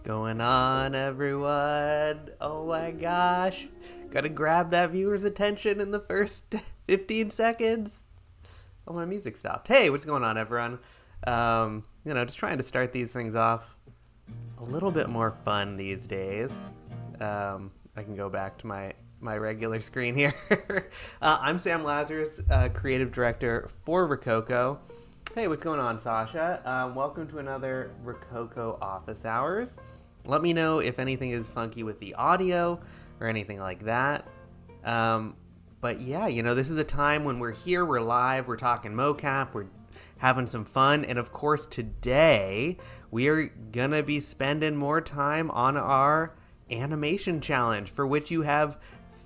Going on, everyone? Oh my gosh. Gotta grab that viewer's attention in the first 15 seconds. Oh, my music stopped. Hey, what's going on, everyone? Just trying to start these things off a little bit more fun these days. I can go back to my regular screen here. I'm Sam Lazarus, creative director for Rokoko. Hey, what's going on, Sasha? Welcome to another Rokoko Office Hours. Let me know if anything is funky with the audio or anything like that. But yeah, this is a time when we're here, we're live, we're talking mocap, we're having some fun. And of course, today we are gonna be spending more time on our animation challenge, for which you have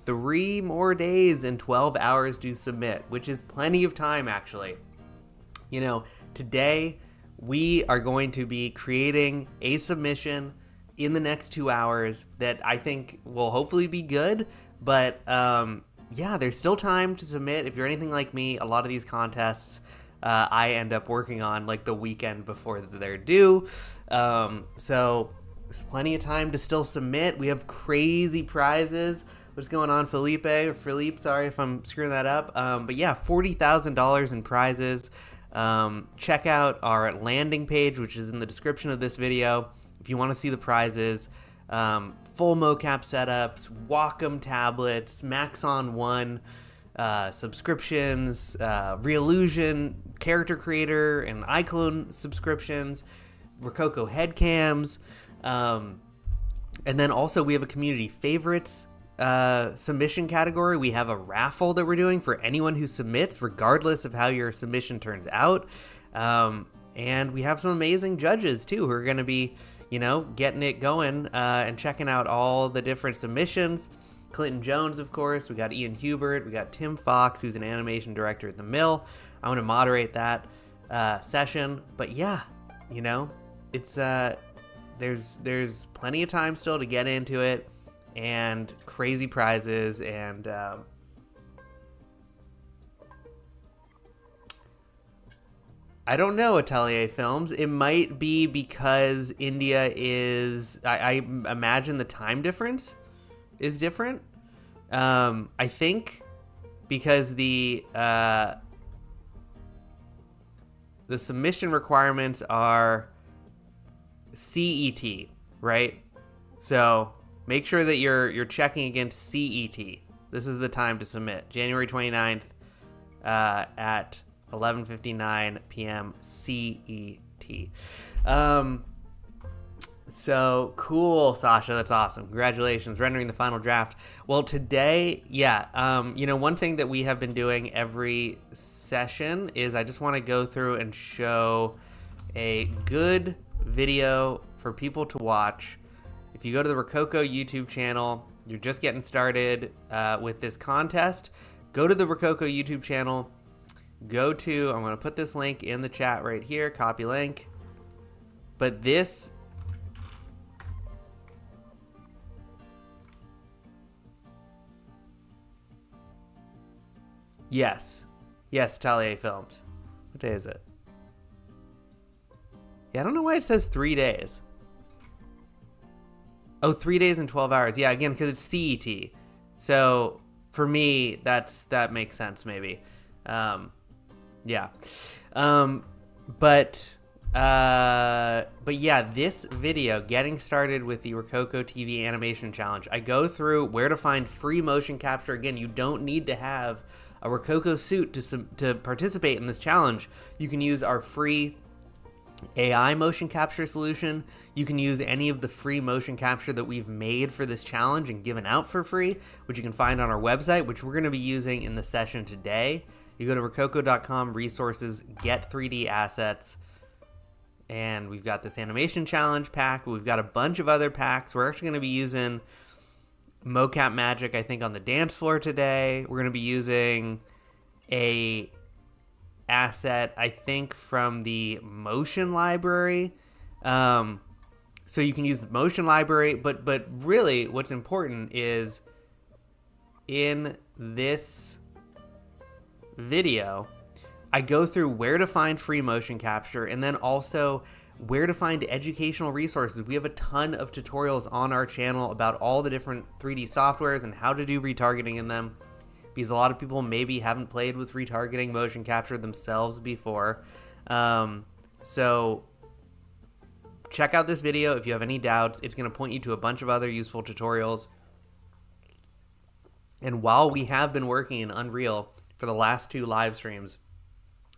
3 more days and 12 hours to submit, which is plenty of time, actually. Today we are going to be creating a submission in the next 2 hours that I think will hopefully be good. But there's still time to submit. If you're anything like me, a lot of these contests I end up working on like the weekend before they're due. So there's plenty of time to still submit. We have crazy prizes. What's going on, Felipe? Sorry if I'm screwing that up. But yeah, $40,000 in prizes. Check out our landing page, which is in the description of this video, if you want to see the prizes. Full mocap setups, Wacom tablets, Maxon 1 subscriptions, reallusion character creator and iClone subscriptions, Rokoko headcams, and then also we have a community favorites submission category. We have a raffle that we're doing for anyone who submits, regardless of how your submission turns out. And we have some amazing judges too, who are going to be, getting it going and checking out all the different submissions. Clinton Jones, of course. We got Ian Hubert. We got Tim Fox, who's an animation director at the Mill. I want to moderate that session. But yeah, it's there's plenty of time still to get into it, and crazy prizes. And I don't know, Atelier Films. It might be because India is, I imagine the time difference is different. I think because the submission requirements are CET, right? So make sure that you're checking against CET. This is the time to submit. January 29th at 11:59 p.m. CET. So cool, Sasha. That's awesome. Congratulations, rendering the final draft. Well, today, one thing that we have been doing every session is I just want to go through and show a good video for people to watch. If you go to the Rokoko YouTube channel, you're just getting started with this contest, go to the Rokoko YouTube channel. I'm going to put this link in the chat right here, copy link. But this, yes, Talier Films. What day is it? Yeah, I don't know why it says 3 days. Oh, 3 days and 12 hours. Yeah, again, because it's CET. So for me, that makes sense maybe. Yeah. But yeah, this video, getting started with the Rokoko TV animation challenge, I go through where to find free motion capture. Again, you don't need to have a Rokoko suit to participate in this challenge. You can use our free AI motion capture solution. You can use any of the free motion capture that we've made for this challenge and given out for free, which you can find on our website, which we're going to be using in the session today. You go to rokoko.com, resources, get 3D assets, and we've got this animation challenge pack. We've got a bunch of other packs. We're actually going to be using mocap magic, I think, on the dance floor today. We're going to be using a asset, I think, from the motion library. So you can use the motion library, but really what's important is in this video, I go through where to find free motion capture, and then also where to find educational resources. We have a ton of tutorials on our channel about all the different 3D softwares and how to do retargeting in them, because a lot of people maybe haven't played with retargeting motion capture themselves before. So check out this video if you have any doubts. It's going to point you to a bunch of other useful tutorials. And while we have been working in Unreal for the last 2 live streams,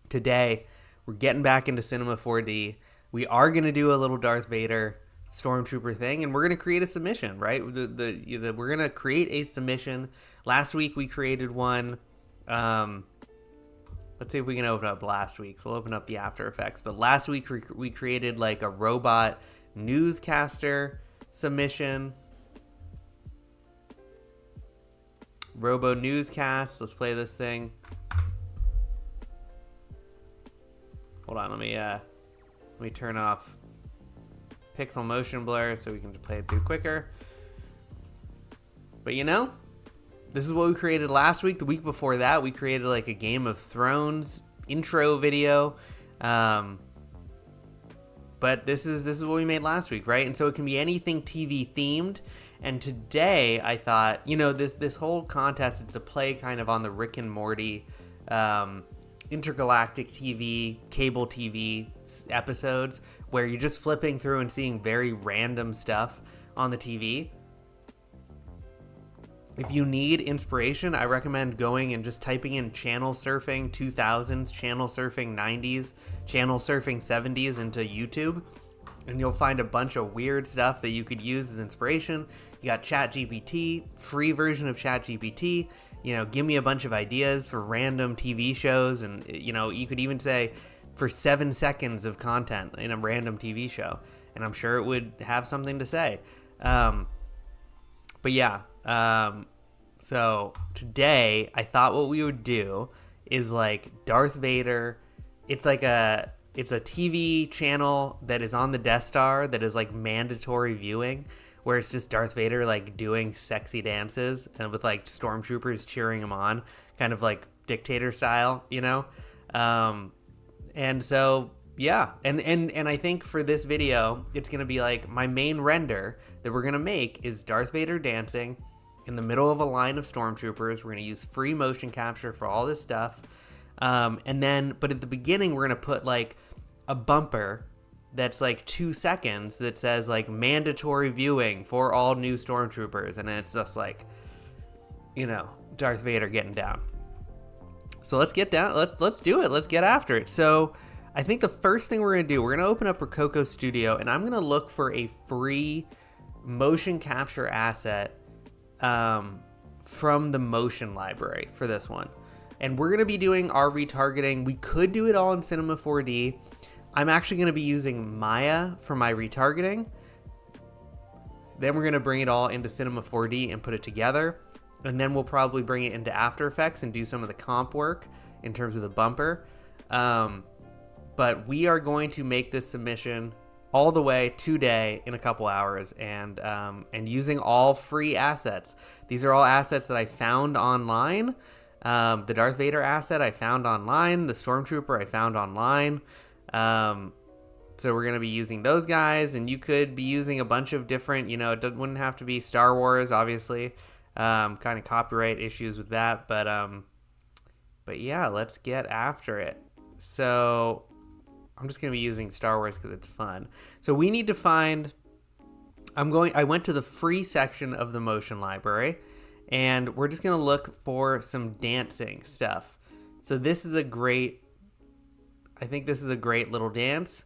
today we're getting back into Cinema 4D. We are going to do a little Darth Vader Stormtrooper thing, and we're going to create a submission, right? We're going to create a submission. Last week we created one. Let's see if we can open up last week's. We'll open up the After Effects. But last week we created like a robot newscaster submission. Robo newscast. Let's play this thing. Hold on, let me turn off pixel motion blur so we can play it through quicker. But you know, this is what we created last week. The week before that, we created like a Game of Thrones intro video. But this is what we made last week, right? And so it can be anything TV themed. And today I thought, you know, this whole contest, it's a play kind of on the Rick and Morty intergalactic TV, cable TV episodes where you're just flipping through and seeing very random stuff on the TV. If you need inspiration, I recommend going and just typing in channel surfing 2000s, channel surfing 90s, channel surfing 70s into YouTube, and you'll find a bunch of weird stuff that you could use as inspiration. You got ChatGPT, free version of ChatGPT. You know, give me a bunch of ideas for random TV shows, and you know, you could even say for 7 seconds of content in a random TV show, and I'm sure it would have something to say. But yeah, so today I thought what we would do is like Darth Vader. It's a TV channel that is on the Death Star that is like mandatory viewing, where it's just Darth Vader like doing sexy dances and with like stormtroopers cheering him on, kind of like dictator style, you know? And so, yeah. And I think for this video, it's going to be like my main render that we're going to make is Darth Vader dancing in the middle of a line of stormtroopers. We're going to use free motion capture for all this stuff. And then, but at the beginning, we're going to put like a bumper that's like 2 seconds that says like mandatory viewing for all new stormtroopers, and it's just like, you know, Darth Vader getting down. So let's get down. Let's do it. Let's get after it. So I think the first thing we're gonna do, we're gonna open up Rokoko Studio, and I'm gonna look for a free motion capture asset from the motion library for this one. And we're gonna be doing our retargeting. We could do it all in Cinema 4D. I'm actually going to be using Maya for my retargeting. Then we're going to bring it all into Cinema 4D and put it together. And then we'll probably bring it into After Effects and do some of the comp work in terms of the bumper. But we are going to make this submission all the way today in a couple hours, and using all free assets. These are all assets that I found online. The Darth Vader asset I found online. The Stormtrooper I found online. So we're going to be using those guys, and you could be using a bunch of different, you know, it wouldn't have to be Star Wars, obviously, kind of copyright issues with that, but yeah, let's get after it. So I'm just going to be using Star Wars because it's fun. So we need to find, I went to the free section of the motion library, and we're just going to look for some dancing stuff. So this is I think this is a great little dance.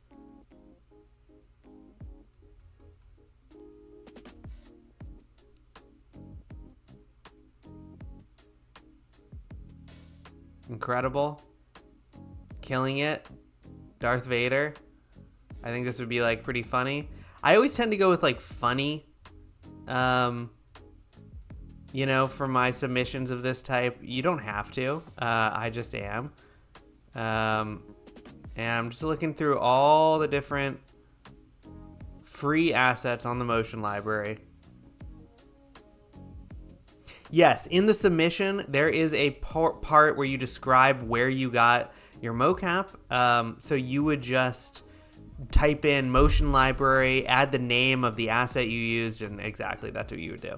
Incredible. Killing it. Darth Vader. I think this would be like pretty funny. I always tend to go with like funny, you know, for my submissions of this type. You don't have to. I just am. And I'm just looking through all the different free assets on the motion library. Yes, in the submission, there is a part where you describe where you got your mocap. So you would just type in motion library, add the name of the asset you used, and exactly that's what you would do.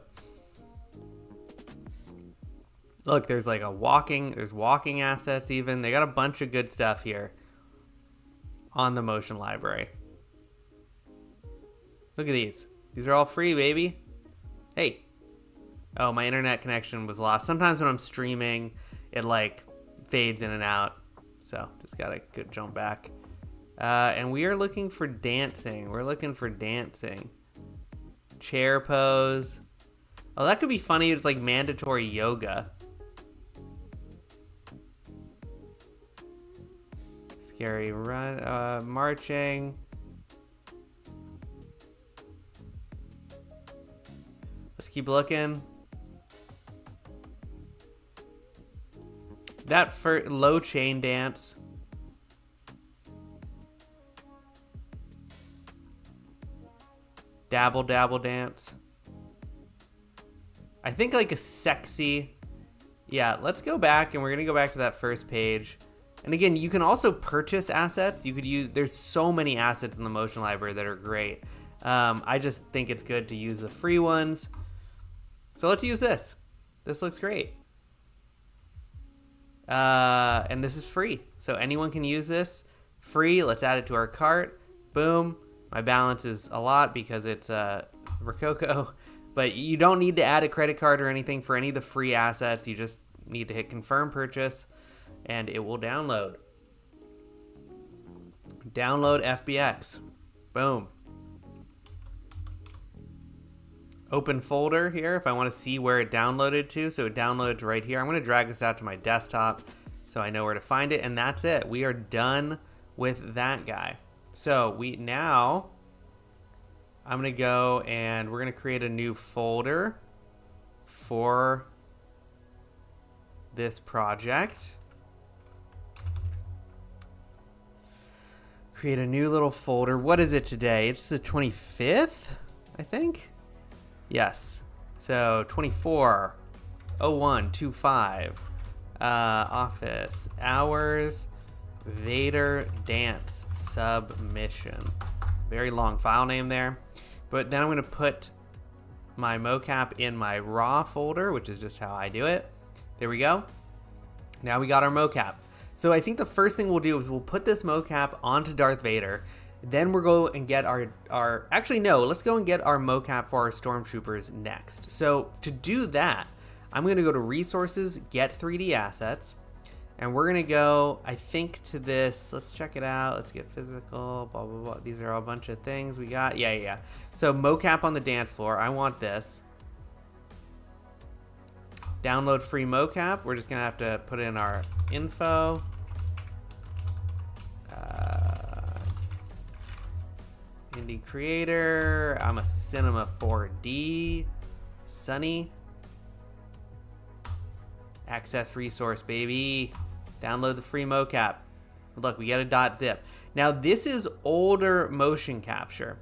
Look, there's like there's walking assets even. They got a bunch of good stuff here on the motion library. Look at these. These are all free, baby. Hey. Oh, my internet connection was lost. Sometimes when I'm streaming, it like fades in and out. So just gotta jump back. And we are looking for dancing. We're looking for dancing. Chair pose. Oh, that could be funny. It's like mandatory yoga. Scary run, marching. Let's keep looking. That for low chain dance. Dabble dabble dance. I think like a sexy. Yeah, let's go back and we're gonna go back to that first page. And again, you can also purchase assets. You could use, there's so many assets in the motion library that are great. I just think it's good to use the free ones. So let's use this. This looks great. And this is free. So anyone can use this. Free, let's add it to our cart. Boom. My balance is a lot because it's Rokoko. But you don't need to add a credit card or anything for any of the free assets. You just need to hit confirm purchase. And it will download. Download FBX. Boom. Open folder here if I want to see where it downloaded to. So it downloaded to right here. I'm going to drag this out to my desktop so I know where to find it. And that's it. We are done with that guy. So I'm going to go and we're going to create a new folder for this project. Create a new little folder. What is it today? It's the 25th, I think. Yes. So 24/01/25. Office hours. Vader dance submission. Very long file name there. But then I'm going to put my mocap in my raw folder, which is just how I do it. There we go. Now we got our mocap. So I think the first thing we'll do is we'll put this mocap onto Darth Vader. Then we'll go and get actually no, let's go and get our mocap for our Stormtroopers next. So to do that, I'm going to go to resources, get 3D assets. And we're going to go, I think, to this. Let's check it out. Let's get physical, blah, blah, blah. These are all a bunch of things we got. Yeah. So mocap on the dance floor. I want this. Download free mocap. We're just going to have to put in our info. Indie creator. I'm a Cinema 4D. Sunny. Access resource, baby. Download the free mocap. Look, we get a .zip. Now, this is older motion capture.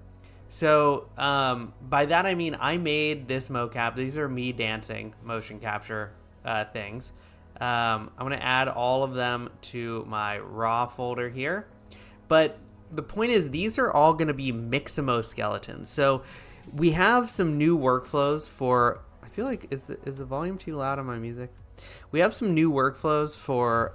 So, by that I mean I made this mocap. These are me dancing motion capture things. I'm going to add all of them to my raw folder here. But the point is, these are all going to be Mixamo skeletons. So, we have some new workflows for... I feel like, is the volume too loud on my music? We have some new workflows for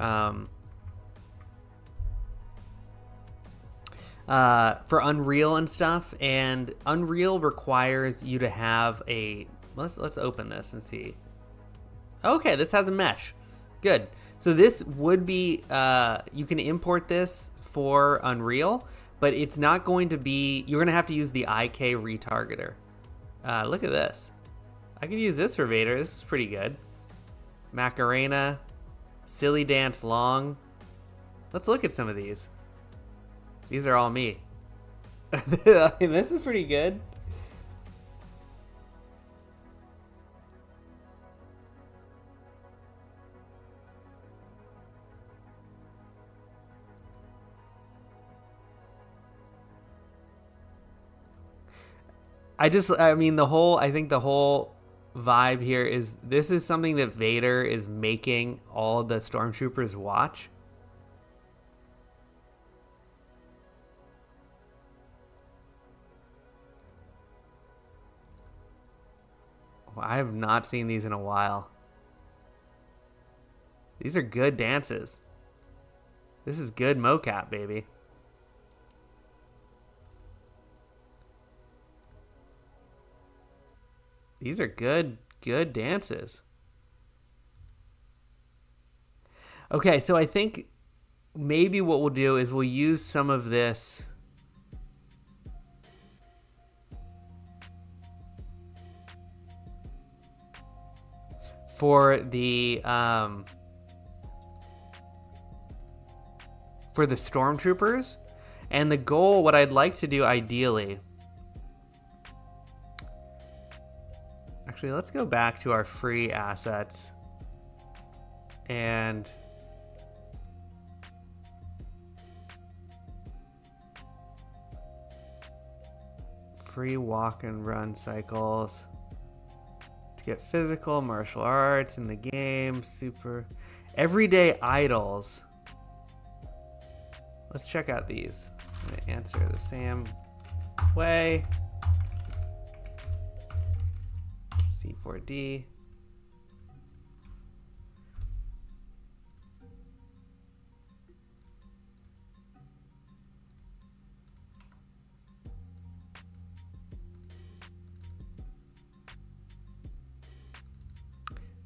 Unreal and stuff, and Unreal requires you to have a. Let's open this and see. Okay, this has a mesh. Good. So this would be you can import this for Unreal, but it's not going to be. You're going to have to use the IK retargeter. Look at this. I could use this for Vader. This is pretty good. Macarena, silly dance long. Let's look at some of these. These are all me. I mean, this is pretty good. I think the whole vibe here is this is something that Vader is making all the Stormtroopers watch. I have not seen these in a while. These are good dances. This is good mocap, baby. These are good dances. Okay, so I think maybe what we'll do is we'll use some of this for the Stormtroopers. And the goal, what I'd like to do ideally, actually, let's go back to our free assets and free walk and run cycles to get physical martial arts in the game. Super everyday idols. Let's check out these. I'm gonna answer the same way. C4D.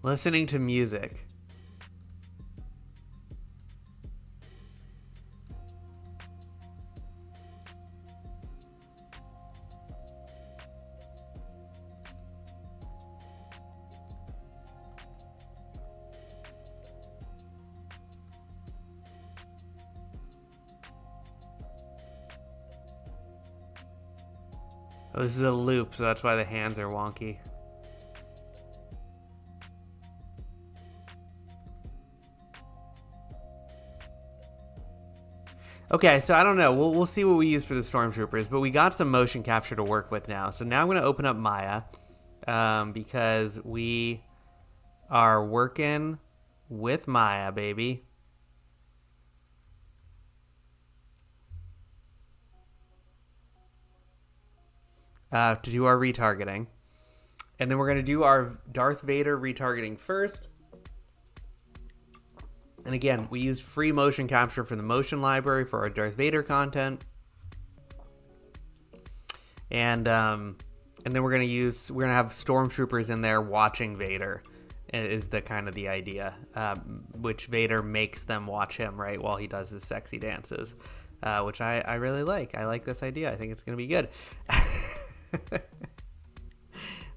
Listening to music. Oh, this is a loop, so that's why the hands are wonky. Okay, so I don't know. We'll see what we use for the Stormtroopers, but we got some motion capture to work with now. So now I'm going to open up Maya because we are working with Maya, baby. To do our retargeting. And then we're going to do our Darth Vader retargeting first. And again, we used free motion capture for the motion library for our Darth Vader content. And then we're going to have Stormtroopers in there watching Vader is the kind of the idea, which Vader makes them watch him, right, while he does his sexy dances, which I really like. I like this idea. I think it's going to be good.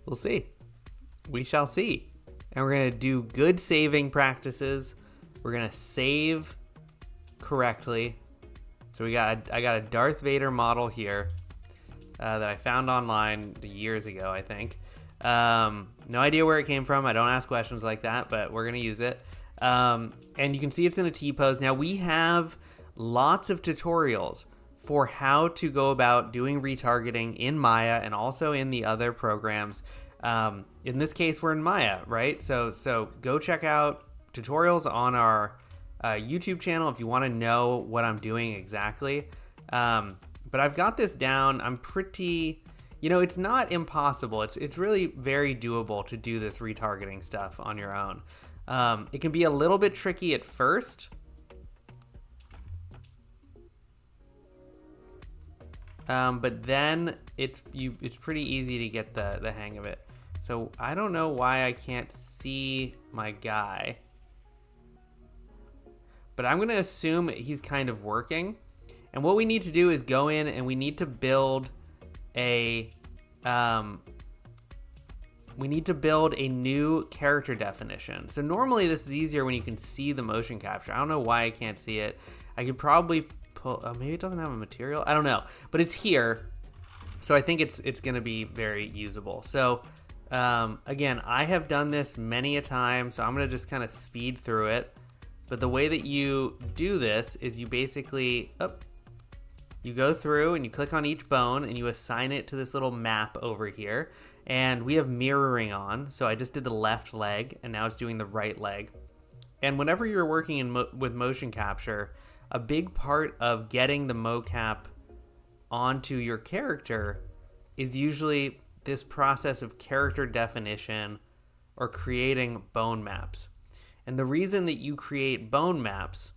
We'll see. We shall see. And we're going to do good saving practices. We're going to save correctly. So I got a Darth Vader model here that I found online years ago, I think. No idea where it came from. I don't ask questions like that, but we're going to use it. And you can see it's in a T-pose. Now we have lots of tutorials for how to go about doing retargeting in Maya and also in the other programs. In this case, we're in Maya, right? So go check out tutorials on our YouTube channel if you want to know what I'm doing exactly. But I've got this down. I'm pretty, it's not impossible. It's really very doable to do this retargeting stuff on your own. It can be a little bit tricky at first. But then it's pretty easy to get the hang of it. So I don't know why I can't see my guy, but I'm going to assume he's kind of working. And what we need to do is go in and we need to build a new character definition. So normally this is easier when you can see the motion capture. I don't know why I can't see it. I could probably maybe it doesn't have a material. I don't know, but it's here. So I think it's going to be very usable. So again, I have done this many a time, so I'm going to just kind of speed through it. But the way that you do this is you basically, you go through and you click on each bone and you assign it to this little map over here. And we have mirroring on. So I just did the left leg and now it's doing the right leg. And whenever you're working with motion capture, a big part of getting the mocap onto your character is usually this process of character definition or creating bone maps. And the reason that you create bone maps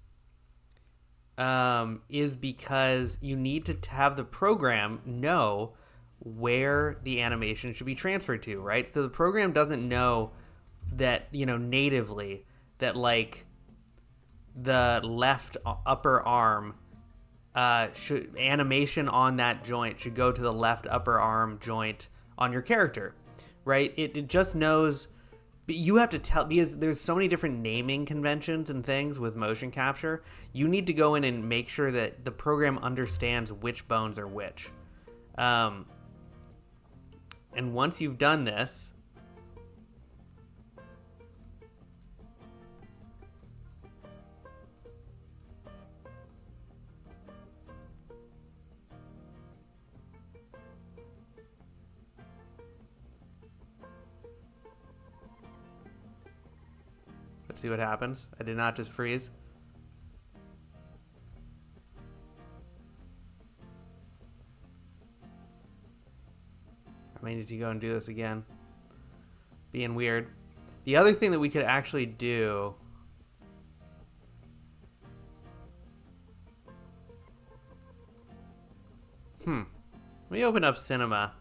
is because you need to have the program know where the animation should be transferred to, right? So the program doesn't know that, natively that like the left upper arm animation on that joint should go to the left upper arm joint on your character, right? It just knows, but you have to tell, because there's so many different naming conventions and things with motion capture. You need to go in and make sure that the program understands which bones are which. And once you've done this, let's see what happens. I did not just freeze. I may need to go and do this again. Being weird. The other thing that we could actually do... Let me open up Cinema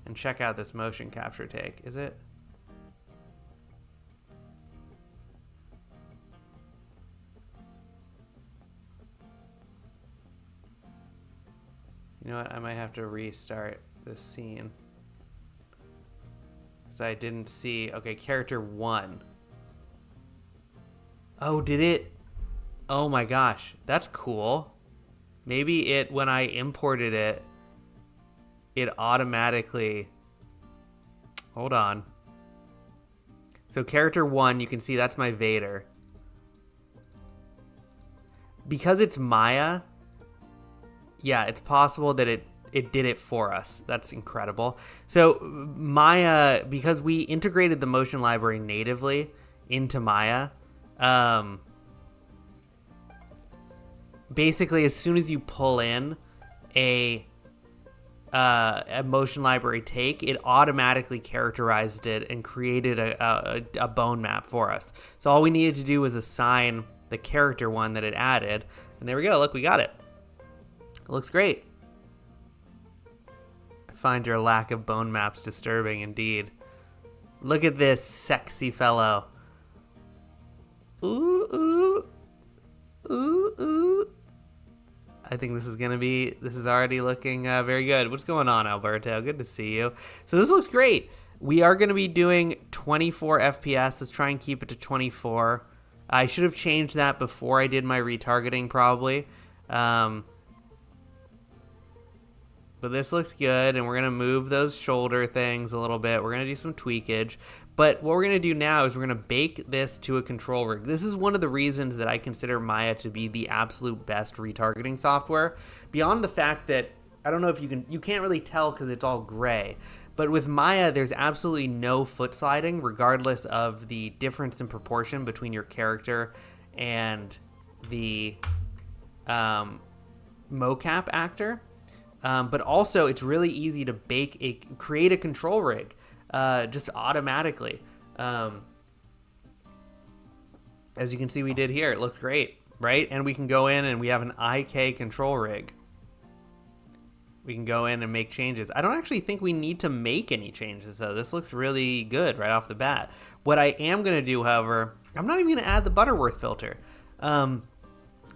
and check out this motion capture take. Is it? You know what? I might have to restart this scene. Because I didn't see... Okay, character 1. Oh, did it? Oh my gosh. That's cool. Maybe it, when I imported it, it automatically... Hold on. So character 1, you can see that's my Vader. Because it's Maya... Yeah, it's possible that it did it for us. That's incredible. So Maya, because we integrated the motion library natively into Maya, basically as soon as you pull in a motion library take, it automatically characterized it and created a bone map for us. So all we needed to do was assign the character one that it added, and there we go. Look, we got it. It looks great. I find your lack of bone maps disturbing indeed. Look at this sexy fellow. Ooh, ooh. Ooh, ooh. I think this is already looking very good. What's going on, Alberto? Good to see you. So this looks great. We are going to be doing 24 FPS. Let's try and keep it to 24. I should have changed that before I did my retargeting probably. But this looks good, and we're going to move those shoulder things a little bit. We're going to do some tweakage. But what we're going to do now is we're going to bake this to a control rig. This is one of the reasons that I consider Maya to be the absolute best retargeting software. Beyond the fact that, I don't know if you can't really tell because it's all gray. But with Maya, there's absolutely no foot sliding, regardless of the difference in proportion between your character and the mocap actor. But also, it's really easy to create a control rig just automatically. As you can see, we did here. It looks great, right? And we can go in and we have an IK control rig. We can go in and make changes. I don't actually think we need to make any changes, though. This looks really good right off the bat. What I am going to do, however, I'm not even going to add the Butterworth filter.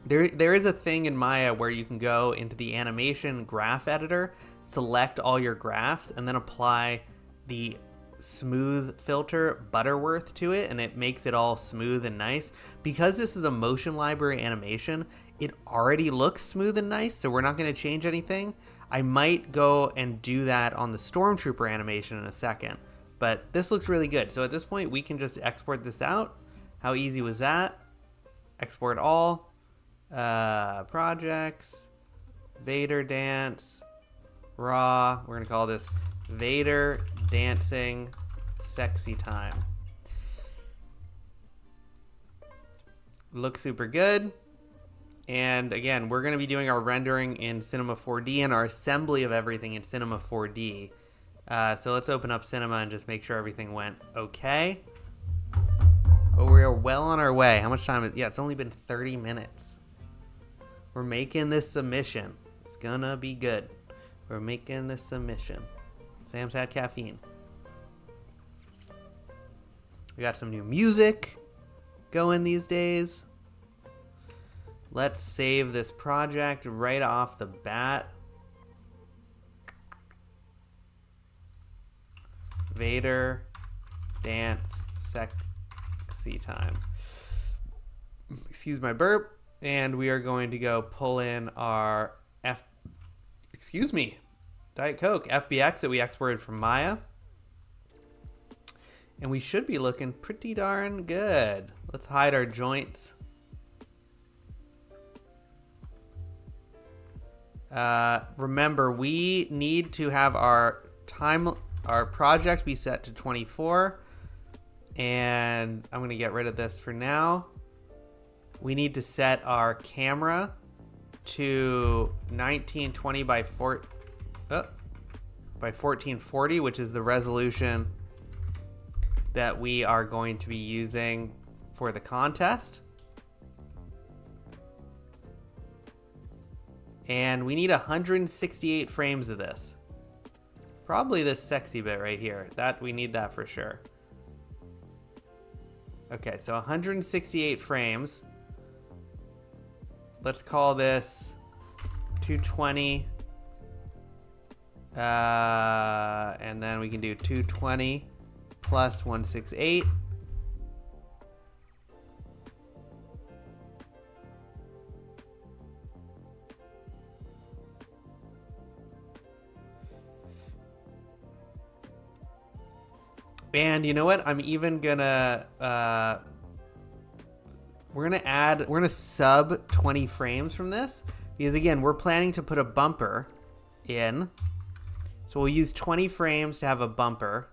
There is a thing in Maya where you can go into the animation graph editor, select all your graphs, and then apply the smooth filter Butterworth to it, and it makes it all smooth and nice. Because this is a motion library animation, it already looks smooth and nice, so we're not going to change anything. I might go and do that on the Stormtrooper animation in a second, but this looks really good. So at this point, we can just export this out. How easy was that? Export all. Projects, Vader dance, raw. We're gonna call this Vader dancing sexy time. Looks super good. And again, we're gonna be doing our rendering in Cinema 4D and our assembly of everything in Cinema 4D So let's open up Cinema and just make sure everything went okay. But we are well on our way. How much time is... Yeah, it's only been 30 minutes. We're making this submission. It's gonna be good. We're making this submission. Sam's had caffeine. We got some new music going these days. Let's save this project right off the bat. Vader dance sexy time. Excuse my burp. And we are going to go pull in our Diet Coke FBX that we exported from Maya. And we should be looking pretty darn good. Let's hide our joints. Remember, we need to have our project be set to 24. And I'm going to get rid of this for now. We need to set our camera to 1920 by 1440, which is the resolution that we are going to be using for the contest. And we need 168 frames of this. Probably this sexy bit right here. We need that for sure. Okay, so 168 frames. Let's call this 220. And then we can do 220 plus 168. And you know what? I'm even gonna we're gonna sub 20 frames from this, because again, we're planning to put a bumper in. So we'll use 20 frames to have a bumper.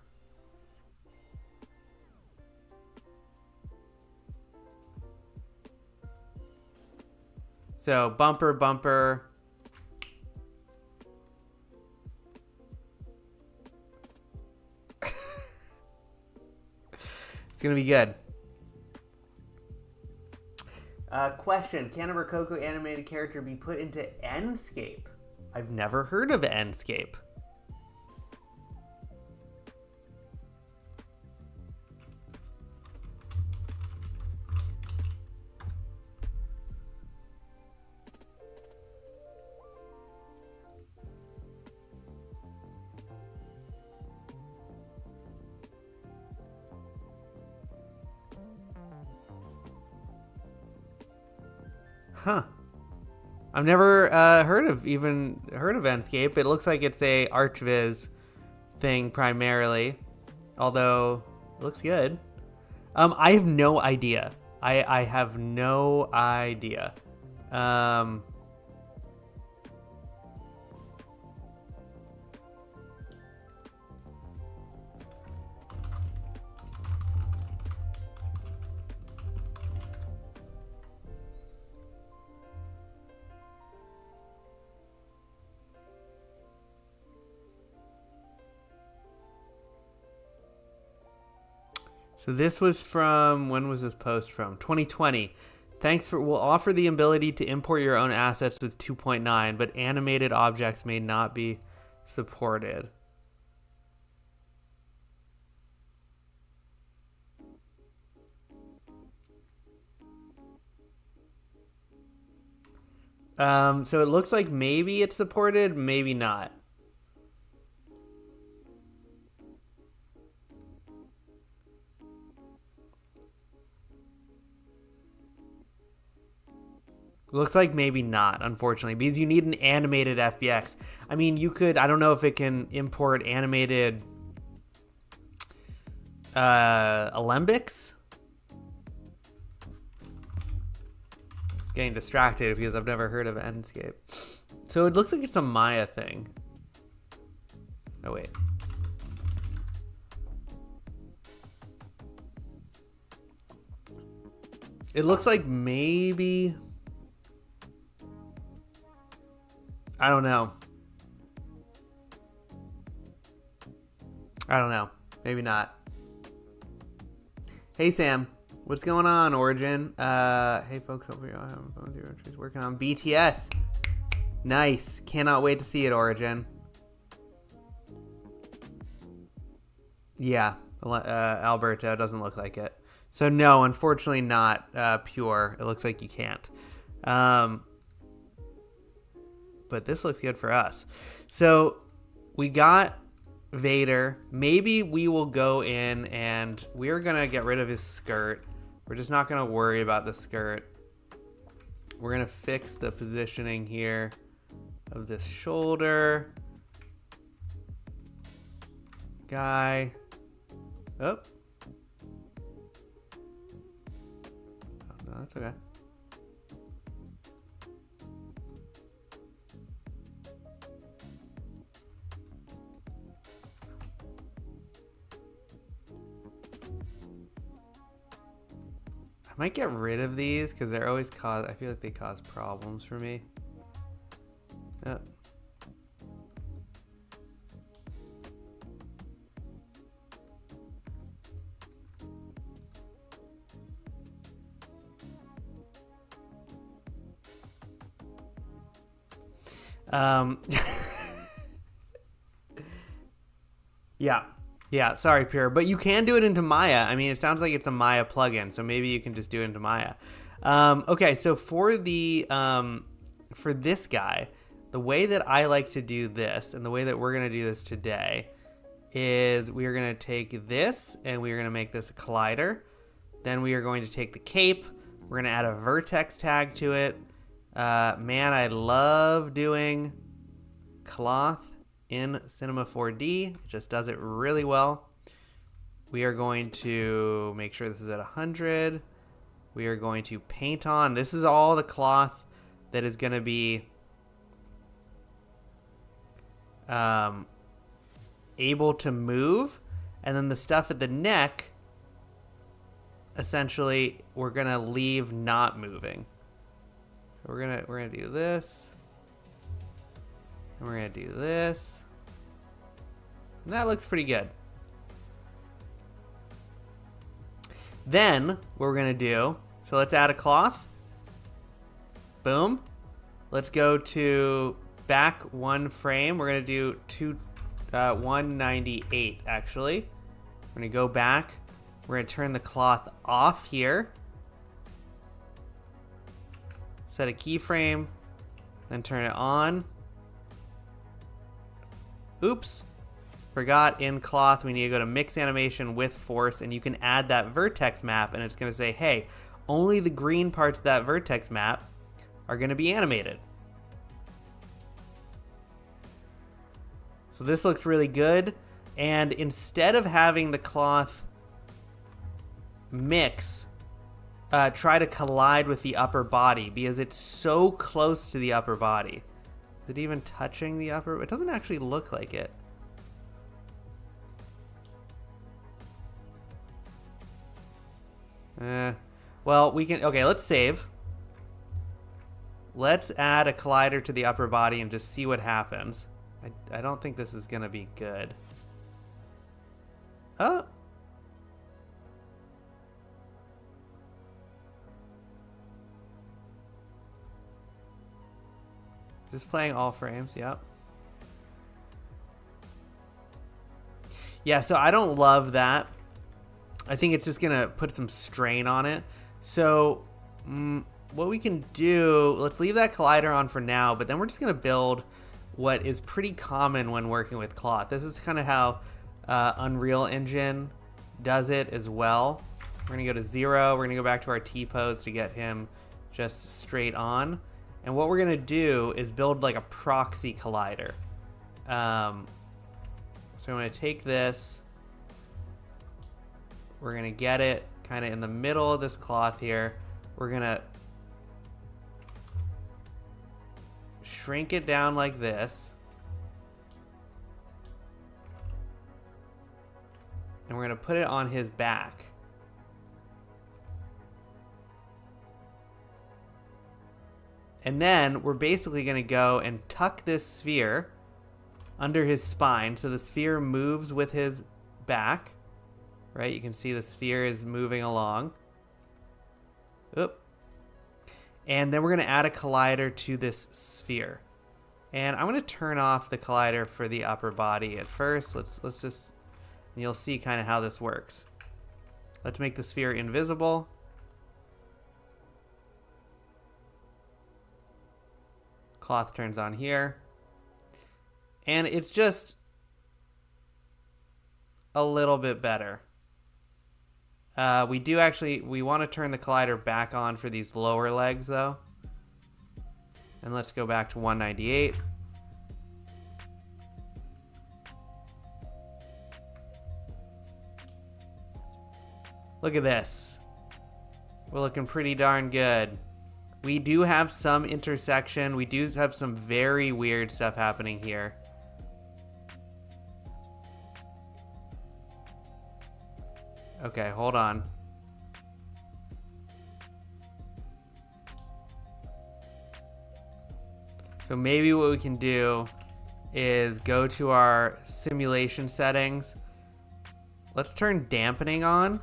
So bumper. It's gonna be good. Question: can a Rokoko animated character be put into Enscape? I've never heard of Enscape. Huh. I've never heard of Enscape. It looks like it's a ArchViz thing primarily, although it looks good. I have no idea. I have no idea. So this was from, when was this post from? 2020. We'll offer the ability to import your own assets with 2.9, but animated objects may not be supported. So it looks like maybe it's supported, maybe not. Looks like maybe not, unfortunately, because you need an animated FBX. I mean, you could, I don't know if it can import animated Alembics. Getting distracted because I've never heard of Enscape. So it looks like it's a Maya thing. Oh, wait. It looks like maybe... I don't know. I don't know. Maybe not. Hey, Sam. What's going on, Origin? Hey, folks. Hope you're having fun with your entries. Working on BTS. Nice. Cannot wait to see it, Origin. Yeah. Alberto doesn't look like it. So, no, unfortunately not pure. It looks like you can't. But this looks good for us. So, we got Vader. Maybe we will go in and we're going to get rid of his skirt. We're just not going to worry about the skirt. We're going to fix the positioning here of this shoulder. Guy. Oh. Oh, no, that's okay. I might get rid of these because they're always I feel like they cause problems for me. Yep. Yeah, sorry, Pure, but you can do it into Maya. I mean, it sounds like it's a Maya plugin, so maybe you can just do it into Maya. Okay, so for this guy, the way that I like to do this, and the way that we're going to do this today, is we are going to take this, and we are going to make this a collider. Then we are going to take the cape. We're going to add a vertex tag to it. Man, I love doing cloth in Cinema 4D. It just does it really well. We are going to make sure this is at 100. We are going to paint on. This is all the cloth that is going to be able to move. And then the stuff at the neck, essentially, we're going to leave not moving. So we're gonna do this. And we're going to do this. And that looks pretty good. Then, what we're going to do, so let's add a cloth. Boom. Let's go to back one frame. We're going to do 198, actually. We're going to go back. We're going to turn the cloth off here. Set a keyframe. Then turn it on. Oops, forgot in cloth we need to go to mix animation with force, and you can add that vertex map, and it's going to say, hey, only the green parts of that vertex map are going to be animated. So this looks really good, and instead of having the cloth mix, try to collide with the upper body because it's so close to the upper body. Is it even touching the upper? It doesn't actually look like it. Well, we can... Okay, let's save. Let's add a collider to the upper body and just see what happens. I don't think this is going to be good. Oh. Is this playing all frames? Yep. Yeah, so I don't love that. I think it's just going to put some strain on it. So what we can do, let's leave that collider on for now, but then we're just going to build what is pretty common when working with cloth. This is kind of how Unreal Engine does it as well. We're going to go to 0. We're going to go back to our T-pose to get him just straight on. And what we're going to do is build like a proxy collider. So I'm going to take this. We're going to get it kind of in the middle of this cloth here. We're going to shrink it down like this. And we're going to put it on his back. And then we're basically going to go and tuck this sphere under his spine so the sphere moves with his back, right? You can see the sphere is moving along. Oop. And then we're going to add a collider to this sphere. And I'm going to turn off the collider for the upper body at first. Let's just, and you'll see kind of how this works. Let's make the sphere invisible. Cloth turns on here. And it's just a little bit better. We want to turn the collider back on for these lower legs though. And let's go back to 198. Look at this. We're looking pretty darn good. We do have some intersection. We do have some very weird stuff happening here. Okay, hold on. So maybe what we can do is go to our simulation settings. Let's turn dampening on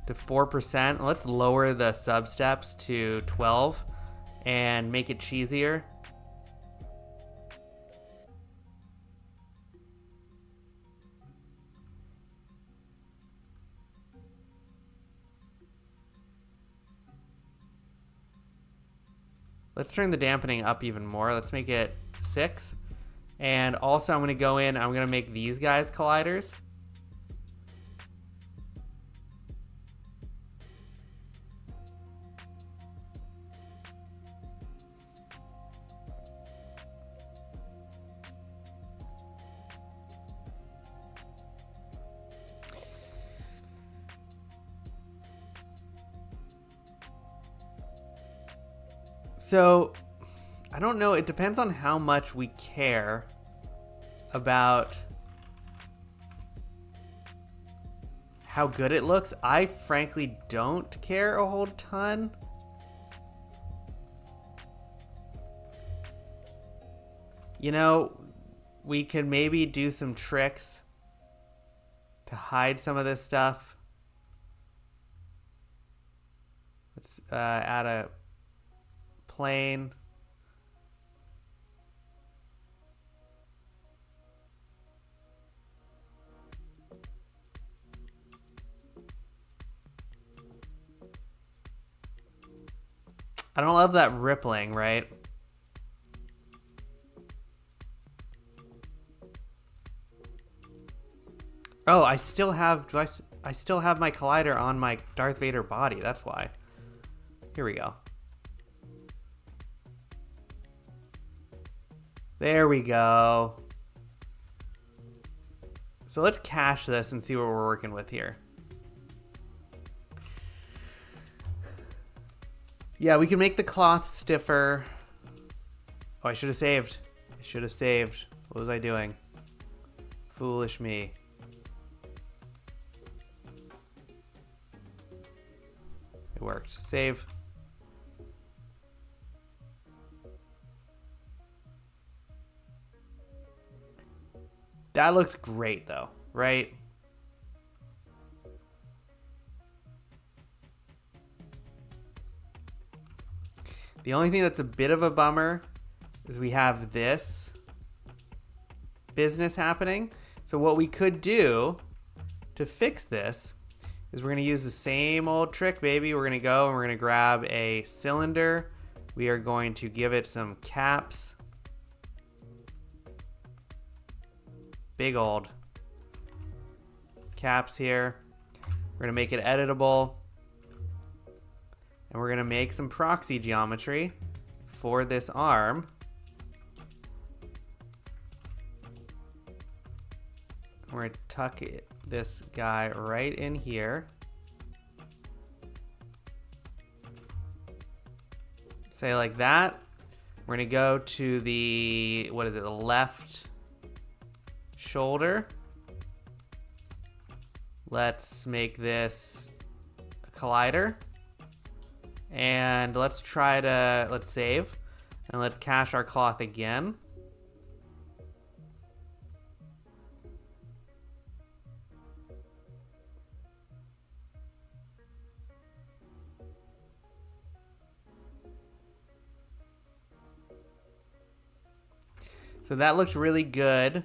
to 4%. Let's lower the sub steps to 12 and make it cheesier. Let's turn the dampening up even more. Let's make it 6. And also I'm going to go in, I'm going to make these guys colliders. So, I don't know. It depends on how much we care about how good it looks. I frankly don't care a whole ton. You know, we could maybe do some tricks to hide some of this stuff. Let's add a plane. I don't love that rippling, right? Oh, I still have, I still have my collider on my Darth Vader body. That's why. Here we go. There we go. So let's cache this and see what we're working with here. Yeah, we can make the cloth stiffer. Oh, I should have saved. I should have saved. What was I doing? Foolish me. It worked. Save. That looks great though, right? The only thing that's a bit of a bummer is we have this business happening. So what we could do to fix this is we're going to use the same old trick, baby. We're going to go and we're going to grab a cylinder. We are going to give it some caps. Big old caps here. We're going to make it editable. And we're going to make some proxy geometry for this arm. We're going to tuck this guy right in here. Say like that. We're going to go to the, what is it, the left shoulder. Let's make this a collider. And let's save. And let's cache our cloth again. So that looks really good.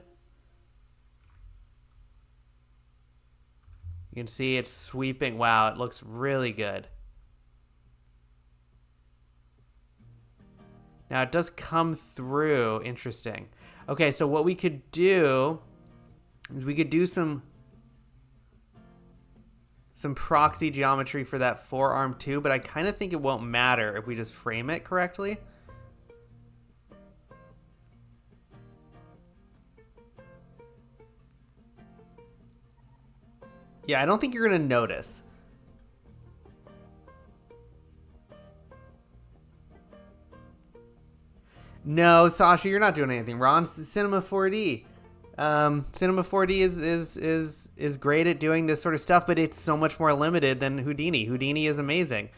You can see it's sweeping. Wow, it looks really good. Now it does come through. Interesting. Okay, so what we could do is we could do some proxy geometry for that forearm too, but I kind of think it won't matter if we just frame it correctly. Yeah, I don't think you're going to notice. No, Sasha, you're not doing anything wrong. Cinema 4D. Cinema 4D is great at doing this sort of stuff, but it's so much more limited than Houdini. Houdini is amazing,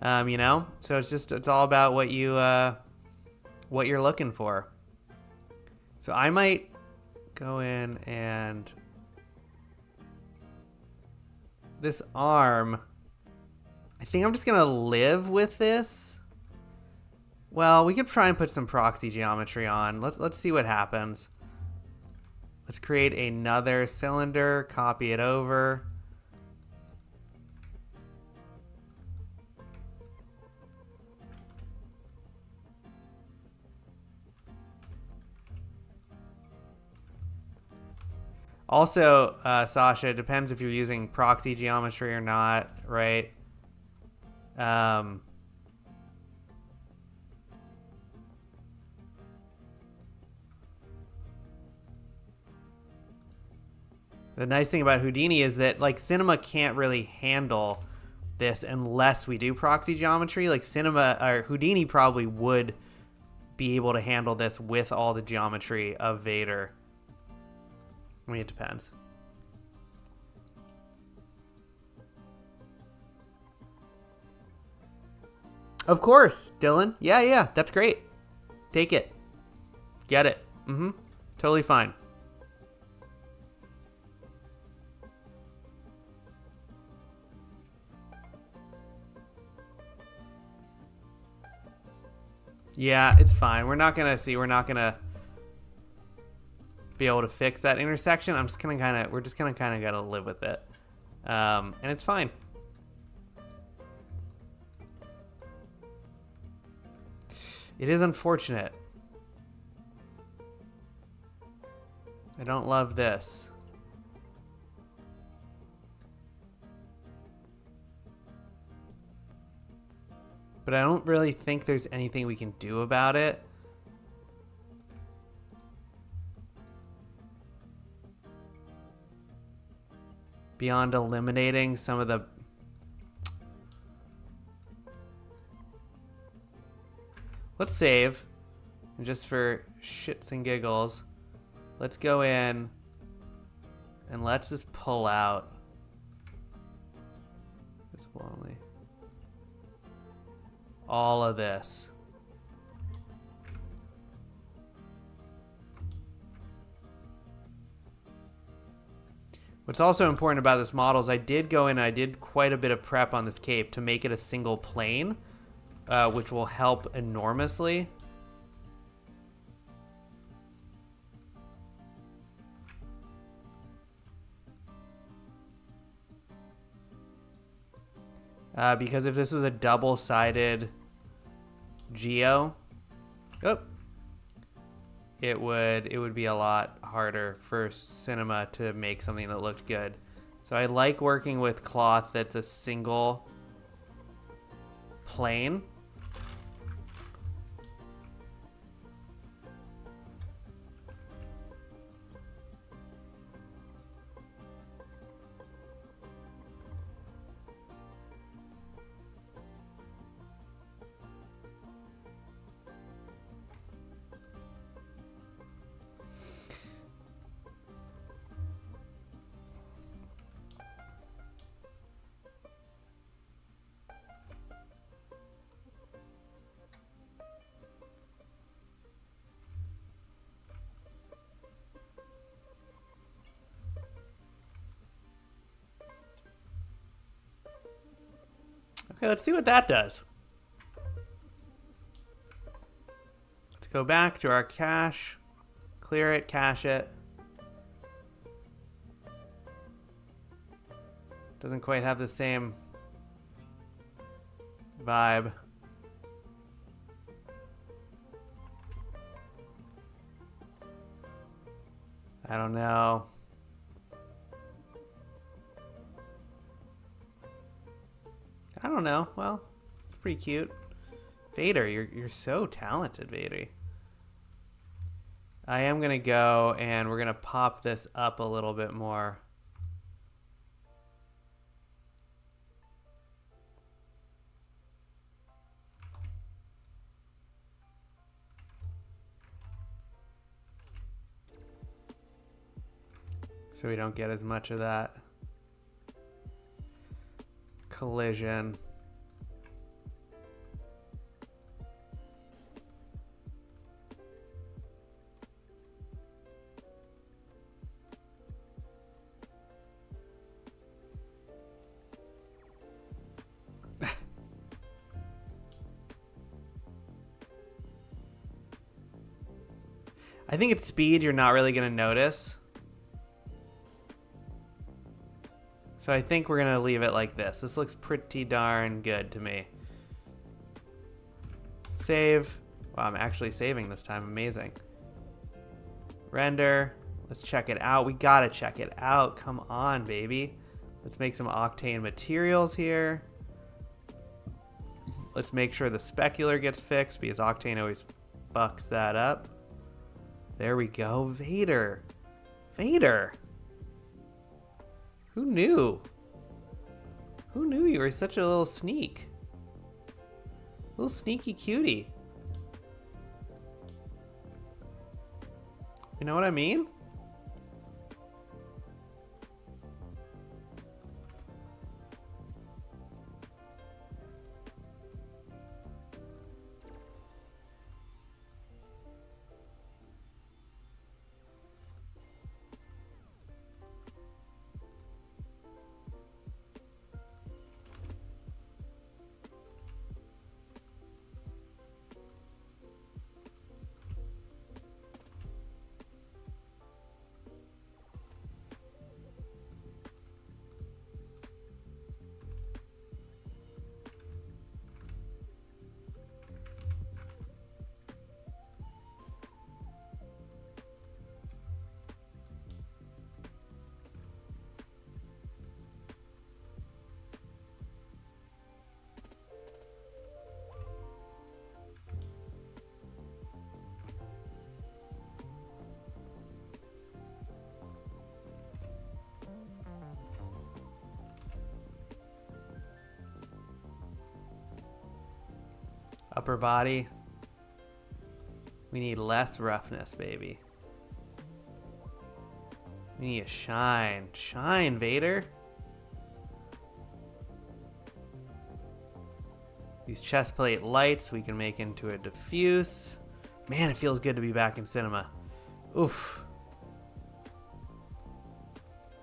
you know. So it's all about what you're looking for. So I might go in and this arm. I think I'm just gonna live with this. Well, we could try and put some proxy geometry on. Let's see what happens. Let's create another cylinder, copy it over. Also, Sasha, it depends if you're using proxy geometry or not, right? The nice thing about Houdini is that like Cinema can't really handle this unless we do proxy geometry. Like Cinema or Houdini probably would be able to handle this with all the geometry of Vader. I mean, it depends. Of course, Dylan. Yeah, that's great. Take it. Get it. Totally fine. Yeah, it's fine. We're not gonna be able to fix that intersection. We're just gonna kind of gotta live with it. And it's fine. It is unfortunate. I don't love this. But I don't really think there's anything we can do about it. Beyond eliminating some of the... Let's save. And just for shits and giggles, let's go in and let's just pull out. Visible only. All of this. What's also important about this model is I did go in and I did quite a bit of prep on this cape to make it a single plane, which will help enormously. Because if this is a double-sided geo, it would be a lot harder for Cinema to make something that looked good. So I like working with cloth that's a single plane. Okay, let's see what that does. Let's go back to our cache, Clear it, cache it. Doesn't quite have the same vibe. I don't know. I don't know. Well, it's pretty cute. Vader, you're so talented, Vader. I am gonna go and we're gonna pop this up a little bit more. So we don't get as much of that collision. I think at speed you're not really going to notice. So I think we're going to leave it like this. This looks pretty darn good to me. Save. Wow, I'm actually saving this time. Amazing. Render. Let's check it out. We got to check it out. Come on, baby. Let's make some octane materials here. Let's make sure the specular gets fixed because octane always fucks that up. There we go. Vader. Vader. Who knew? Who knew you were such a little sneak? Little sneaky cutie. You know what I mean? Upper body. We need less roughness, baby. We need a shine. Shine, Vader. These chest plate lights we can make into a diffuse. Man, it feels good to be back in cinema. Oof.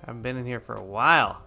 Haven't been in here for a while.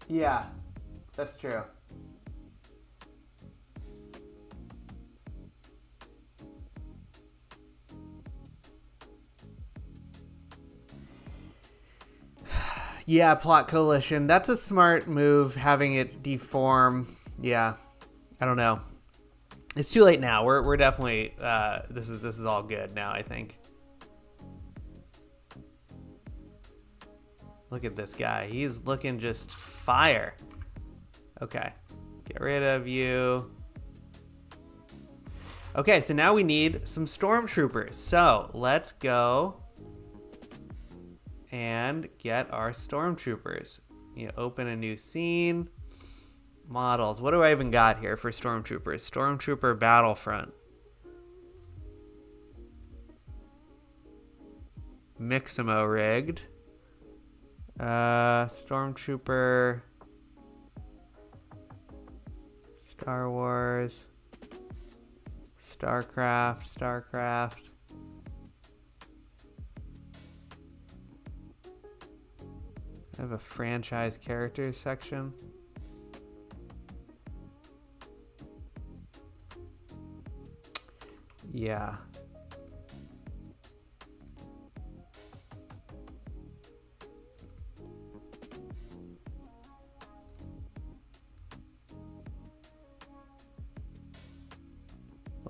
Yeah, that's true. Yeah, plot coalition. That's a smart move, having it deform. Yeah, I don't know. It's too late now. We're definitely this is all good now, I think. Look at this guy. He's looking just fire. Okay. Get rid of you. Okay, so now we need some Stormtroopers. So let's go and get our Stormtroopers. You open a new scene. Models. What do I even got here for Stormtroopers? Stormtrooper Battlefront. Mixamo rigged. Stormtrooper. Star Wars. Starcraft. I have a franchise characters section. Yeah.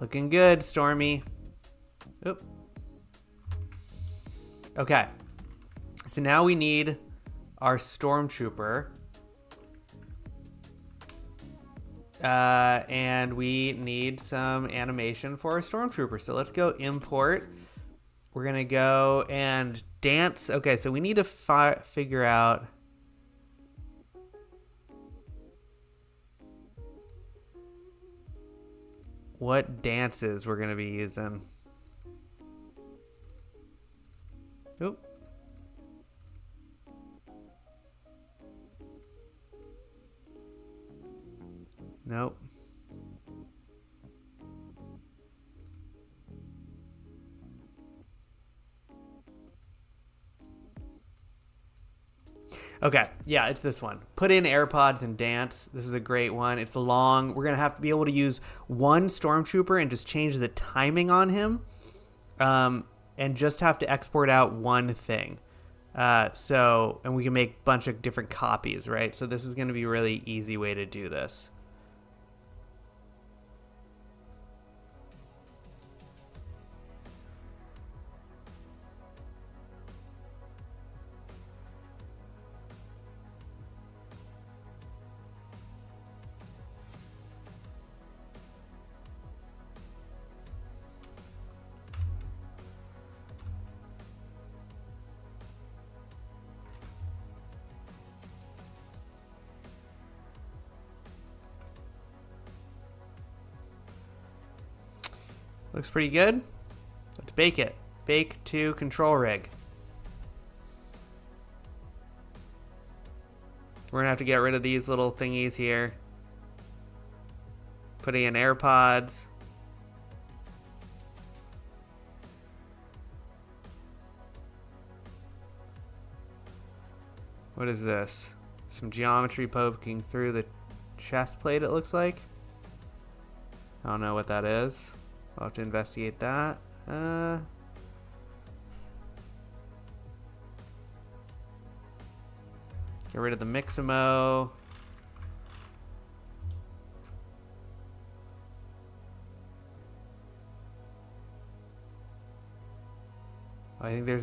Looking good, Stormy. Oop. Okay. So now we need our Stormtrooper. And we need some animation for our Stormtrooper. So let's go import. We're going to go and dance. Okay, so we need to figure out what dances we're going to be using. Oop. Nope. Okay, yeah, it's this one. Put in AirPods and dance. This is a great one. It's long. We're going to have to be able to use one Stormtrooper and just change the timing on him. And just have to export out one thing. And we can make a bunch of different copies, right? So this is going to be a really easy way to do this. Looks pretty good. Let's bake it. Bake to control rig. We're gonna have to get rid of these little thingies here. Putting in AirPods. What is this? Some geometry poking through the chest plate, it looks like. I don't know what that is. I'll have to investigate that. Get rid of the Mixamo. I think there's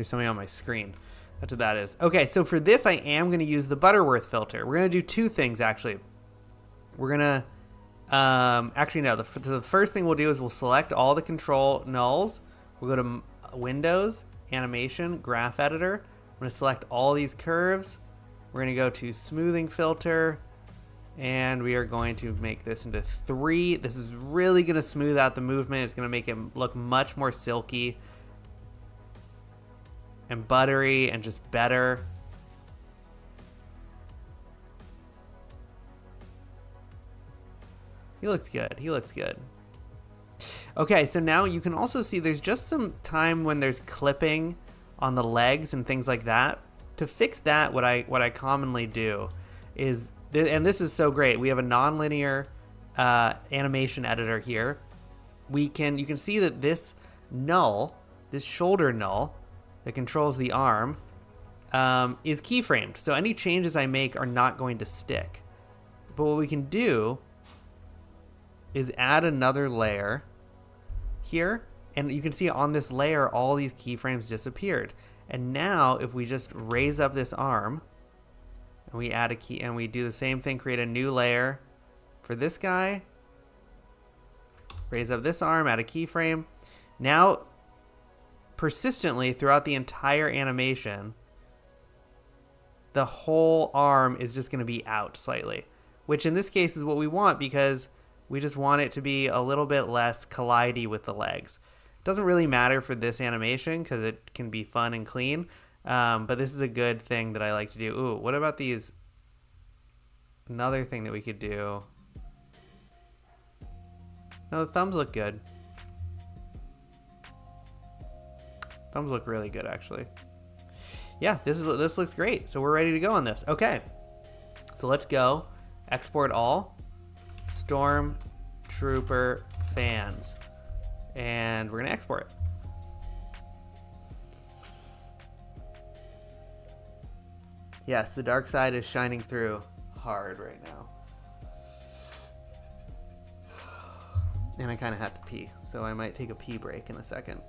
something on my screen. That's what that is. Okay, so for this, I am going to use the Butterworth filter. We're going to do two things, actually. We're going to actually, no. The first thing we'll do is we'll select all the control nulls. We'll go to Windows, Animation, Graph Editor. I'm going to select all these curves. We're going to go to Smoothing Filter, and we are going to make this into 3. This is really going to smooth out the movement. It's going to make it look much more silky and buttery and just better. He looks good. He looks good. Okay, so now you can also see there's just some time when there's clipping on the legs and things like that. To fix that, what I commonly do is, and this is so great, we have a nonlinear animation editor here. You can see that this null, this shoulder null that controls the arm, is keyframed. So any changes I make are not going to stick. But what we can do is add another layer here And you can see on this layer, all these keyframes disappeared. And now if we just raise up this arm and we add a key and we do the same thing, create a new layer for this guy, raise up this arm, add a keyframe. Now, persistently throughout the entire animation, the whole arm is just going to be out slightly, which in this case is what we want because we just want it to be a little bit less collidey with the legs. It doesn't really matter for this animation because it can be fun and clean, but this is a good thing that I like to do. Ooh, what about these? Another thing that we could do. No, the thumbs look good. Thumbs look really good, actually. Yeah, this looks great. So we're ready to go on this. Okay, so let's go. Export all. Stormtrooper fans. And we're going to export it. Yes, the dark side is shining through hard right now. And I kind of have to pee, so I might take a pee break in a second.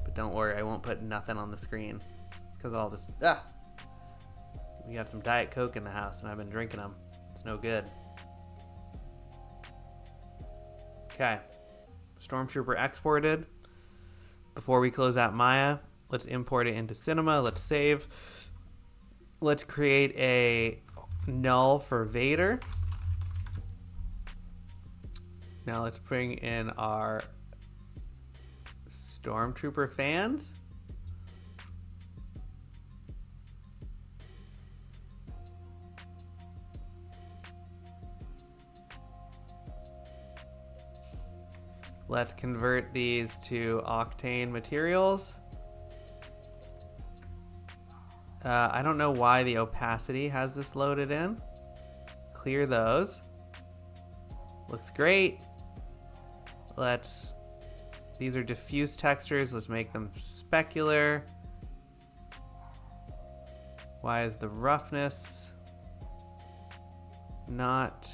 But don't worry, I won't put nothing on the screen. It's because of all this. We have some Diet Coke in the house, and I've been drinking them. It's no good. Okay. Stormtrooper exported. Before we close out Maya, let's import it into Cinema. Let's save. Let's create a null for Vader. Now let's bring in our Stormtrooper fans. Let's convert these to octane materials. I don't know why the opacity has this loaded in. Clear those. Looks great. These are diffuse textures. Let's make them specular. Why is the roughness not?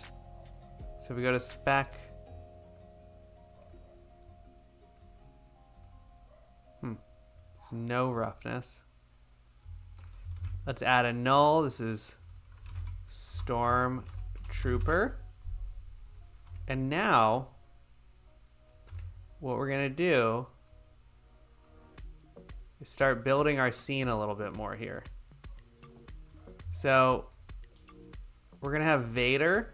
So if we go to spec, there's no roughness. Let's add a null. This is Stormtrooper. And now, what we're going to do is start building our scene a little bit more here. So, we're going to have Vader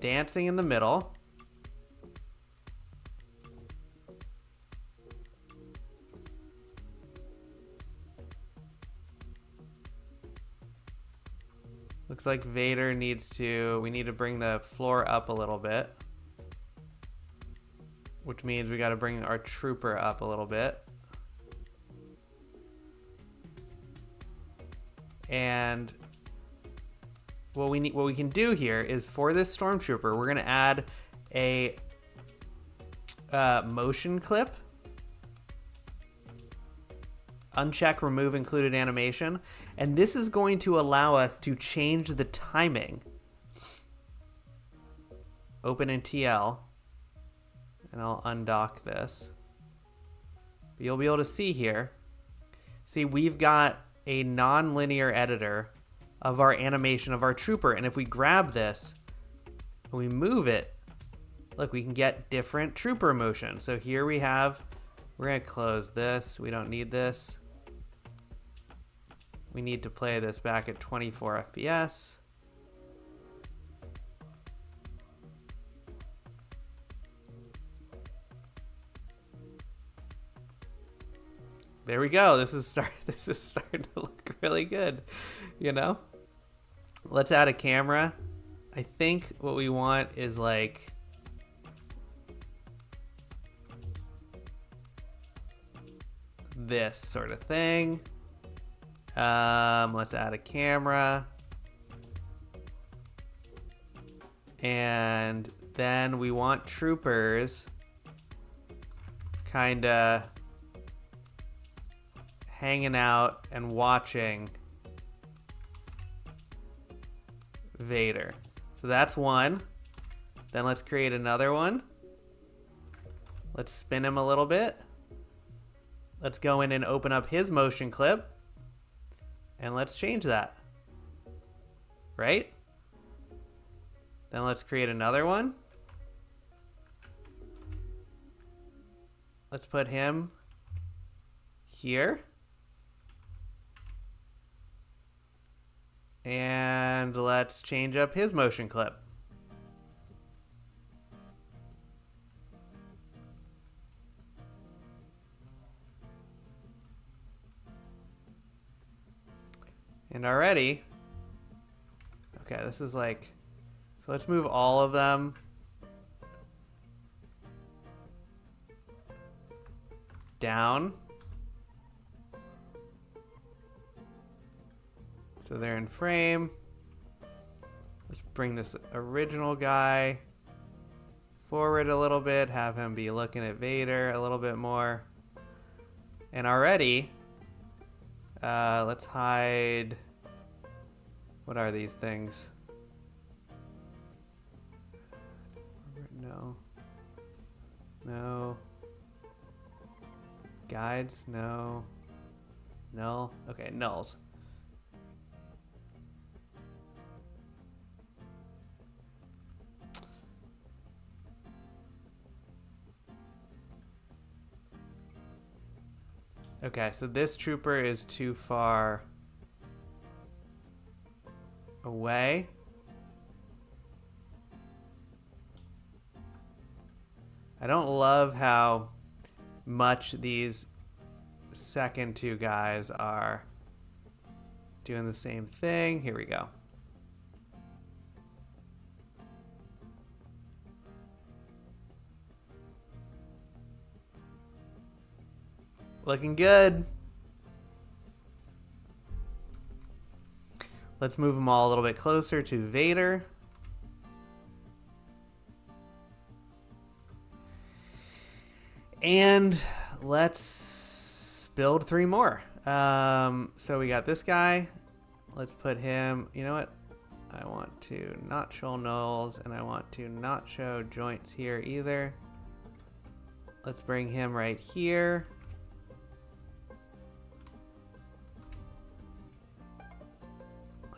dancing in the middle. Looks like Vader we need to bring the floor up a little bit. Which means we got to bring our trooper up a little bit. And what we can do here is for this Stormtrooper, we're going to add a motion clip. Uncheck remove included animation. And this is going to allow us to change the timing. Open in TL. And I'll undock this. But you'll be able to see here. See, we've got a non-linear editor of our animation of our trooper. And if we grab this and we move it, look, we can get different trooper motion. So here we have, we're going to close this. We don't need this. We need to play this back at 24 FPS. There we go. This is starting to look really good, you know? Let's add a camera. I think what we want is like this sort of thing. Let's add a camera. And then we want troopers kind of hanging out and watching Vader. So that's one. Then let's create another one. Let's spin him a little bit. Let's go in and open up his motion clip. And let's change that. Right? Then let's create another one. Let's put him here. And let's change up his motion clip. And already, okay, this is like, so let's move all of them down. So they're in frame. Let's bring this original guy forward a little bit, have him be looking at Vader a little bit more. And already, let's hide, what are these things? No. No. Guides? No. Null? Okay, nulls. Okay, so this trooper is too far away. I don't love how much these second two guys are doing the same thing. Here we go. Looking good. Let's move them all a little bit closer to Vader. And let's build 3 more. So we got this guy. Let's put him, you know what? I want to not show nulls, and I want to not show joints here either. Let's bring him right here.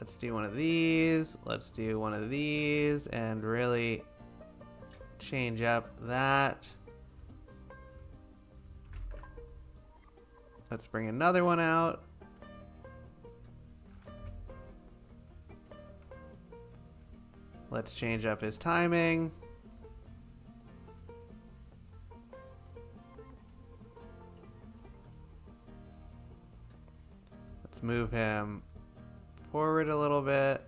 Let's do one of these. Let's do one of these and really change up that. Let's bring another one out. Let's change up his timing. Let's move him forward a little bit.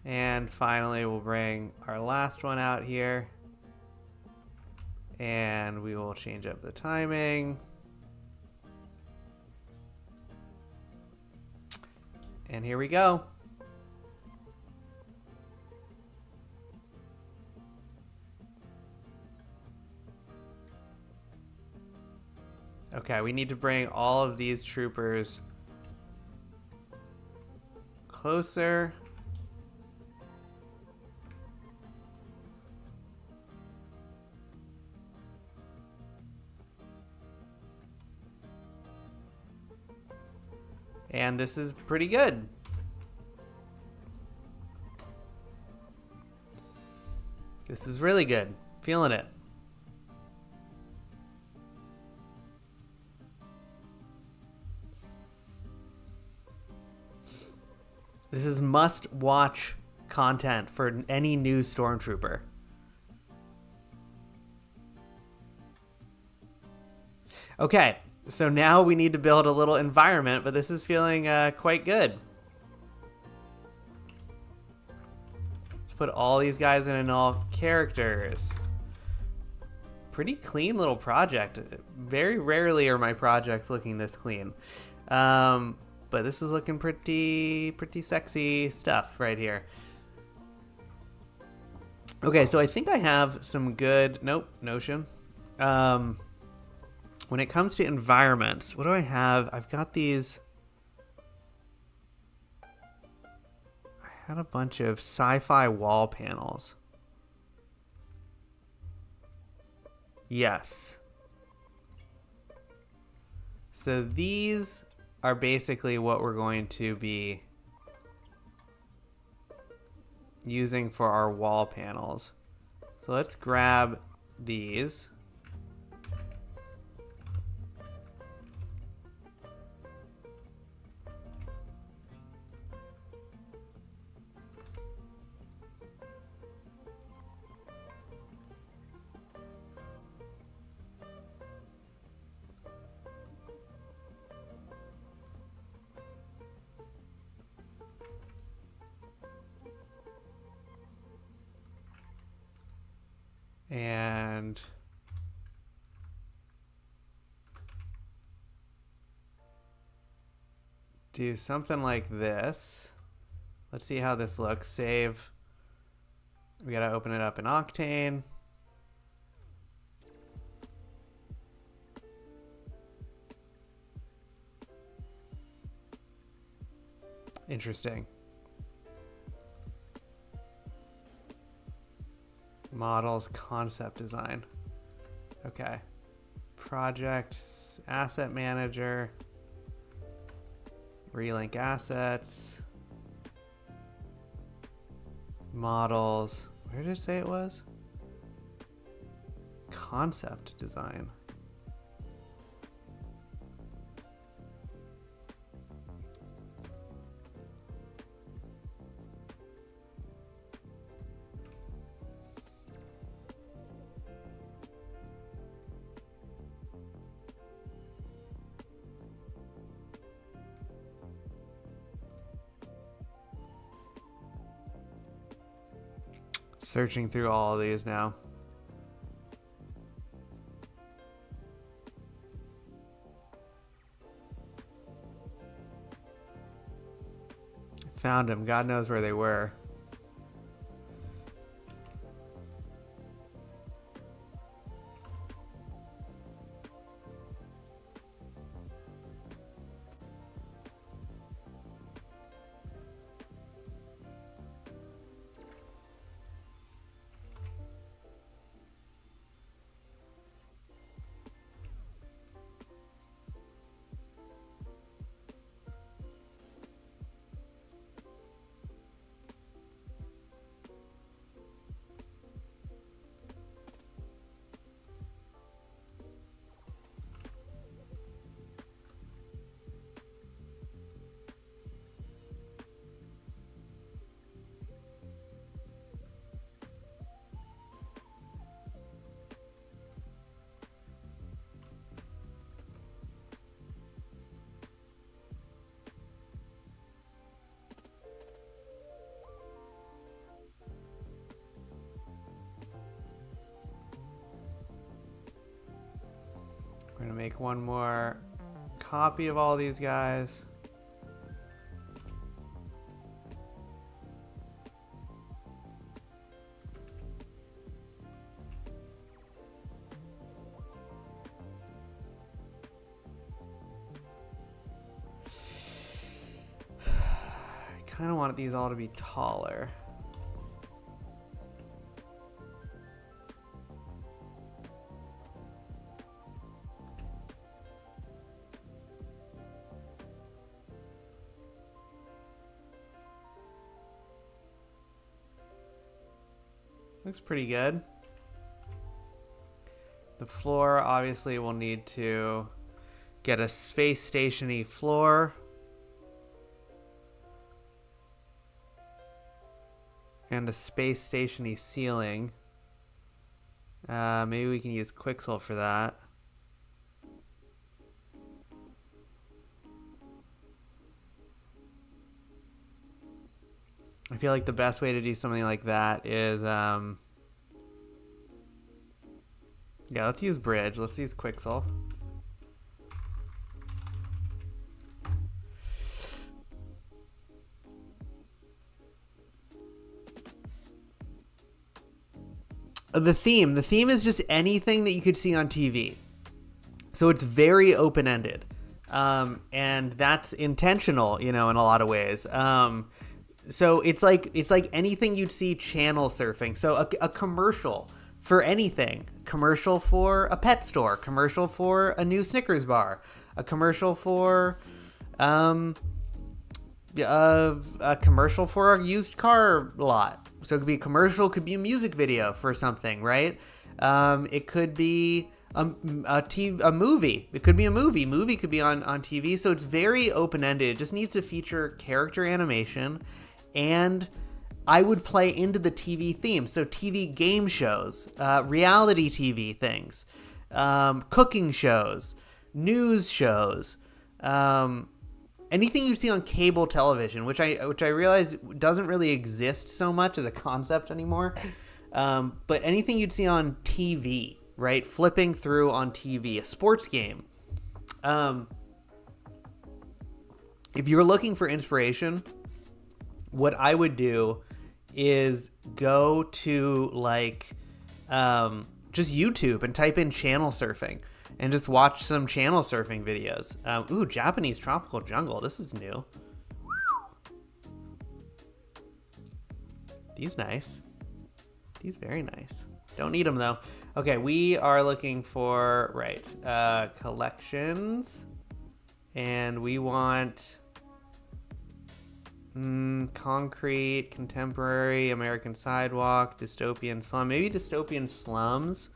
And finally, we'll bring our last one out here. And we will change up the timing. And here we go. Okay, we need to bring all of these troopers closer. And this is pretty good. This is really good. Feeling it. This is must-watch content for any new Stormtrooper. Okay, so now we need to build a little environment, but this is feeling quite good. Let's put all these guys in and all characters. Pretty clean little project. Very rarely are my projects looking this clean. But this is looking pretty sexy stuff right here. Okay, so I think I have some good, Notion. When it comes to environments, what do I have? I've got these. I had a bunch of sci-fi wall panels. Yes. So these are basically what we're going to be using for our wall panels. So let's grab these. And do something like this. Let's see how this looks. Save. We gotta open it up in Octane. Interesting. Models, concept design. Okay. Projects, asset manager, relink assets, models. Where did it say it was? Concept design. Searching through all of these now. Found them. God knows where they were. We're gonna make one more copy of all these guys. I kind of want these all to be taller. Looks pretty good. The floor, obviously, will need to get a space station-y floor. And a space station-y ceiling. Maybe we can use Quixel for that. I feel like the best way to do something like that is, yeah, let's use Bridge. Let's use Quixel. The theme is just anything that you could see on TV. So it's very open-ended. And that's intentional, you know, in a lot of ways. So it's like anything you'd see channel surfing. So a commercial for anything. Commercial for a pet store, commercial for a new Snickers bar, a commercial for a commercial for a used car lot. So it could be a commercial, could be a music video for something, right? It could be a movie. It could be a movie. Movie could be on TV. So it's very open-ended. It just needs to feature character animation, and I would play into the TV theme. So TV game shows, reality TV things, cooking shows, news shows, anything you see on cable television, which I realize doesn't really exist so much as a concept anymore. But anything you'd see on TV, right? Flipping through on TV, a sports game. If you're looking for inspiration, what I would do is go to like just YouTube and type in channel surfing and just watch some channel surfing videos. Ooh, Japanese tropical jungle. This is new. These nice. These very nice. Don't need them though. Okay, we are looking for, right, collections. And we want concrete, contemporary, American sidewalk, dystopian slum. Maybe dystopian slums.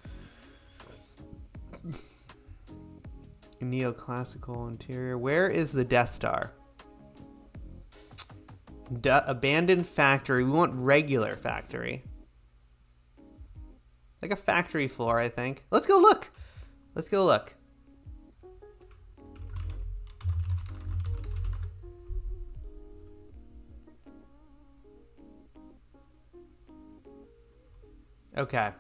Neoclassical interior. Where is the Death Star? Abandoned factory. We want regular factory. Like a factory floor, I think. Let's go look. Let's go look. Okay.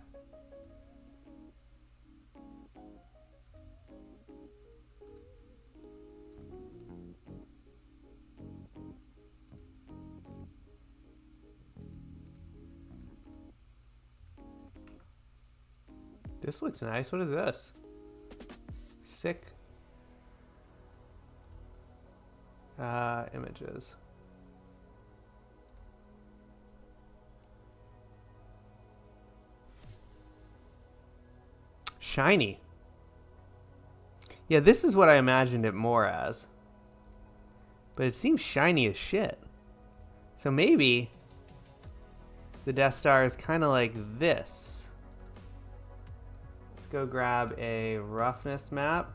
This looks nice. What is this? Sick. Images. Shiny. Yeah, this is what I imagined it more as. But it seems shiny as shit. So maybe the Death Star is kind of like this. Let's go grab a roughness map.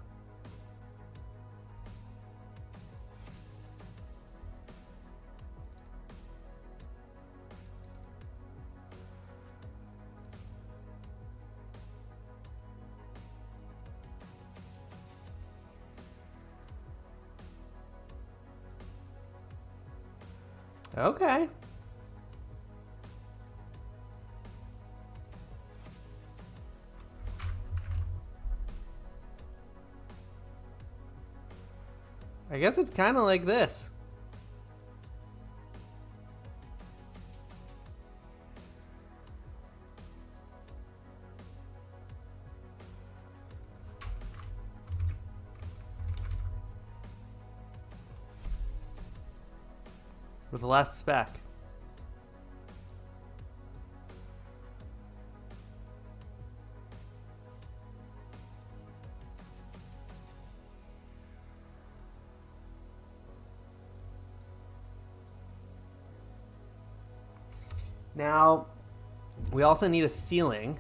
Okay. I guess it's kind of like this. With less spec. Now, we also need a ceiling.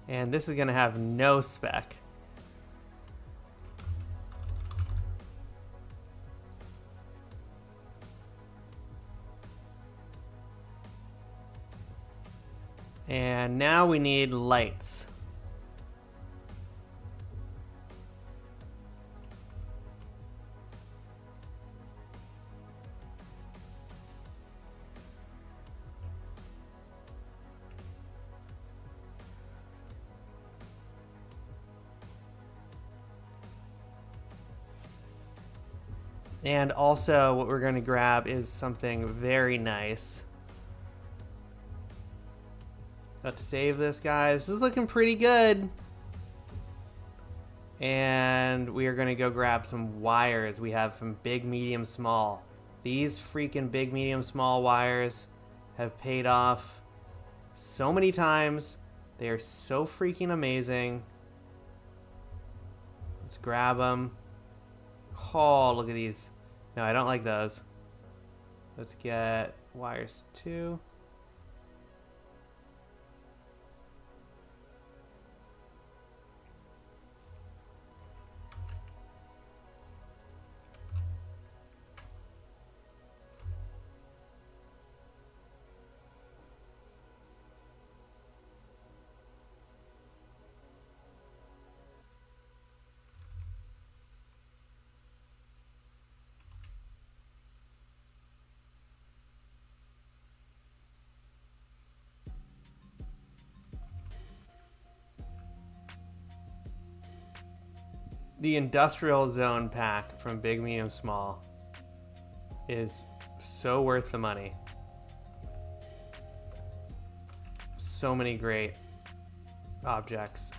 And this is going to have no spec. And now we need lights. And also what we're going to grab is something very nice. Let's save this, guys. This is looking pretty good. And we are going to go grab some wires. We have some big, medium, small. These freaking big, medium, small wires have paid off so many times. They are so freaking amazing. Let's grab them. Oh, look at these. No, I don't like those. Let's get wires 2. The Industrial Zone pack from Big, Medium, Small is so worth the money. So many great objects.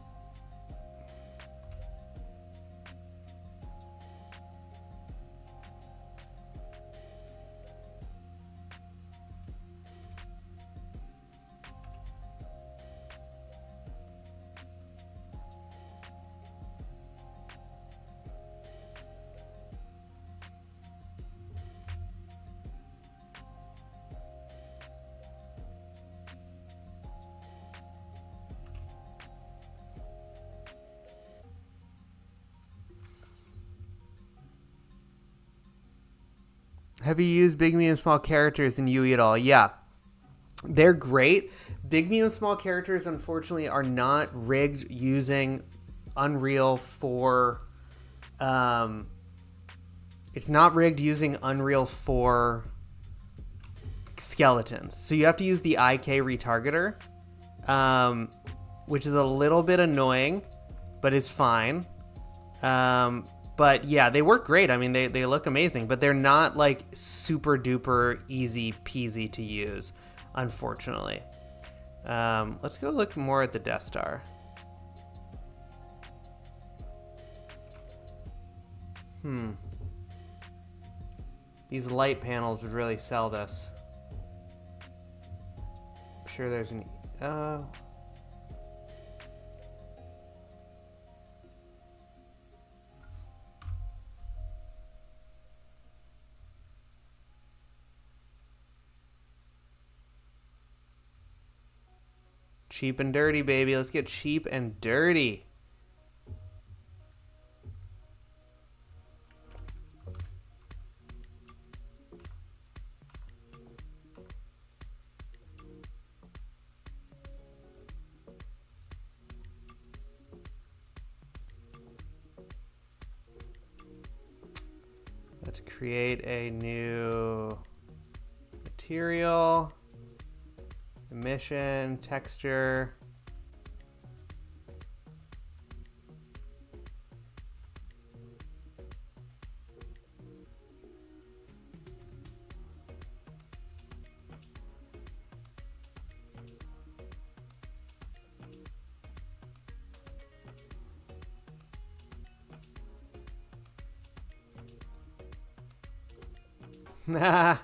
Have you used Big, Medium, Small characters in UE at all? Yeah. They're great. Big, medium, small characters, unfortunately, are not rigged using Unreal for... it's not rigged using Unreal for skeletons. So you have to use the IK retargeter, which is a little bit annoying, but is fine. But yeah, they work great. I mean, they look amazing, but they're not like super duper easy peasy to use, unfortunately. Let's go look more at the Death Star. These light panels would really sell this. I'm sure there's an... Cheap and dirty, baby. Let's get cheap and dirty. Let's create a new material. Emission, texture. Nah.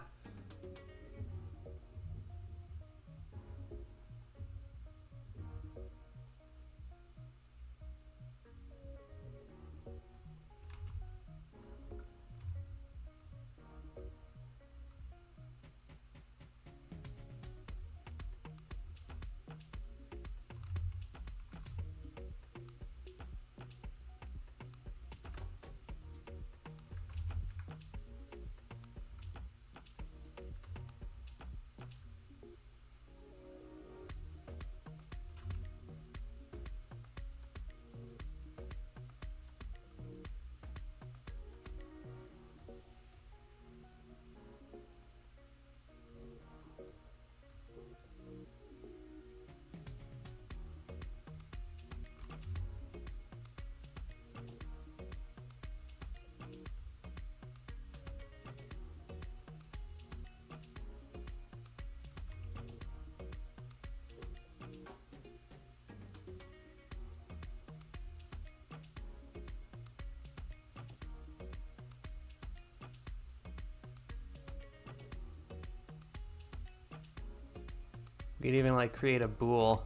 We could even like create a bool,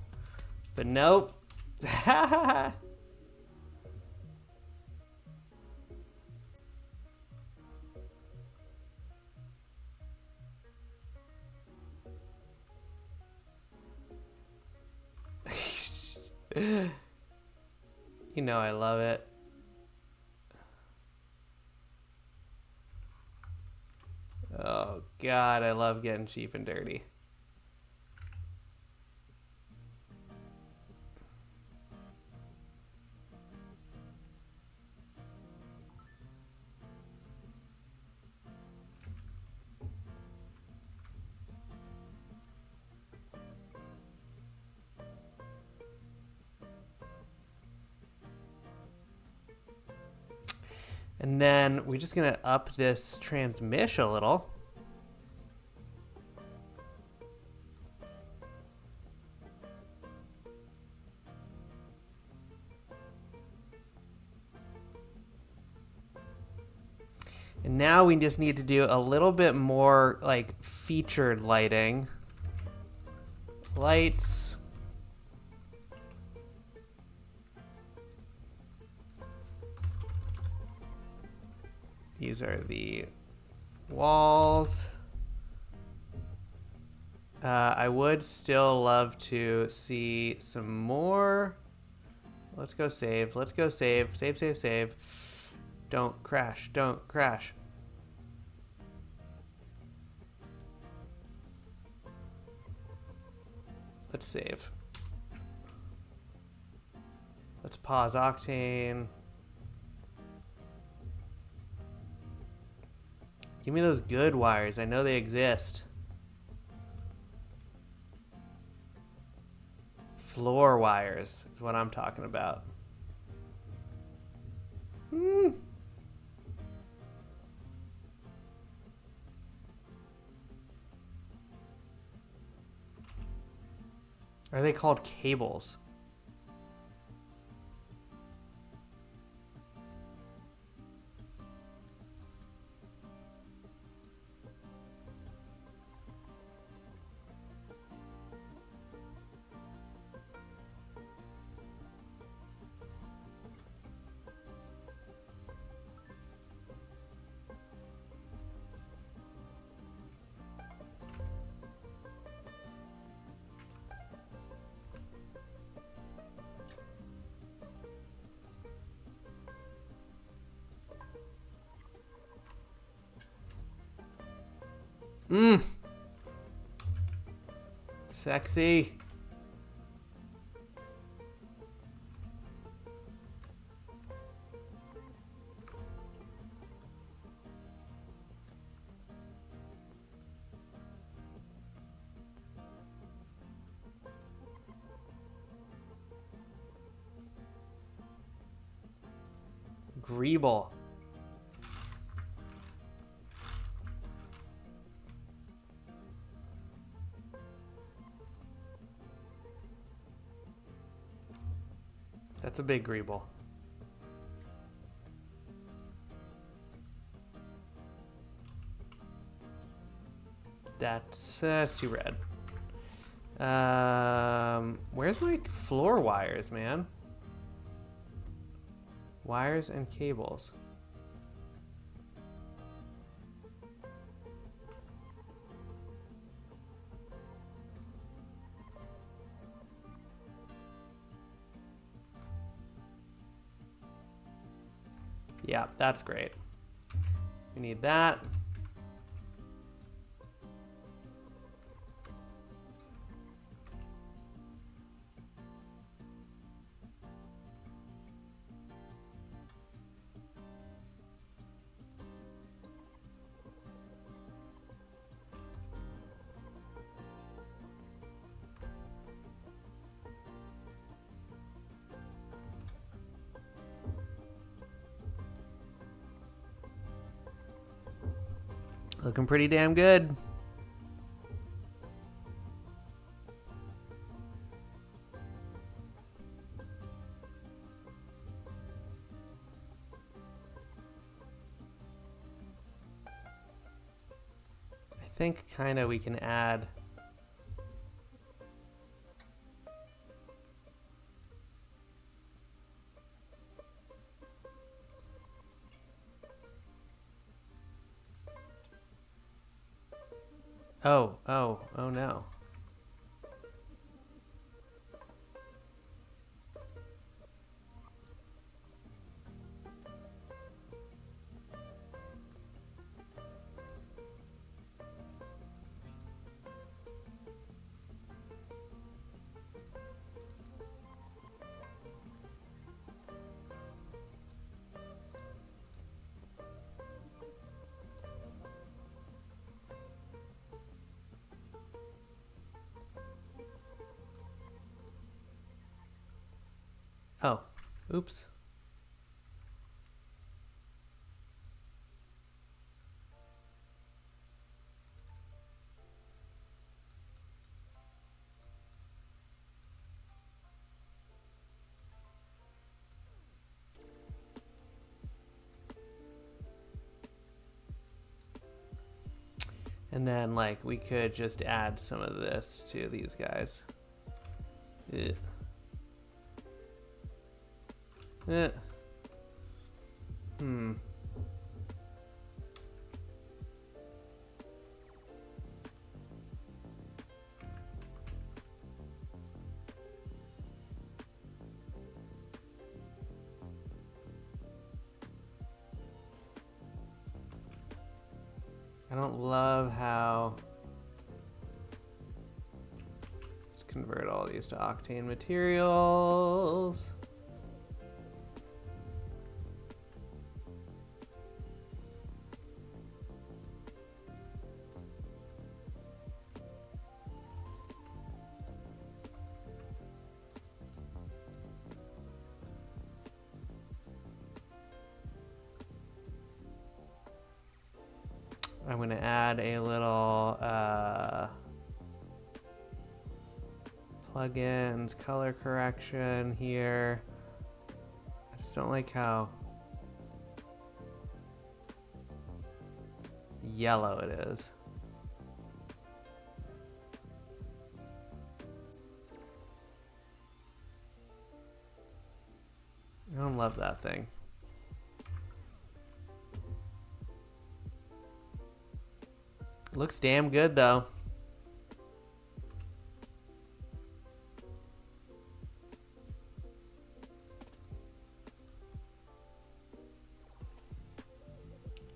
but nope. You know I love it. Oh God, I love getting cheap and dirty. And then we're just gonna up this transmish a little. And now we just need to do a little bit more like featured lighting. Lights. These are the walls. I would still love to see some more. Let's go save. Let's go save. Save, save, save. Don't crash. Don't crash. Let's save. Let's pause Octane. Give me those good wires. I know they exist. Floor wires is what I'm talking about. Are they called cables? Sexy. Greeble. That's a big greeble. That's too red. Where's my floor wires, man? Wires and cables. Yeah, that's great. We need that. Looking pretty damn good. I think kind of we can add Oh, oh, oh no. Oh, oops. And then, like, we could just add some of this to these guys. Ugh. Ugh. Hmm. I don't love how... Let's convert all these to octane materials. I'm going to add a little plugins, color correction here. I just don't like how yellow it is. I don't love that thing. Looks damn good though.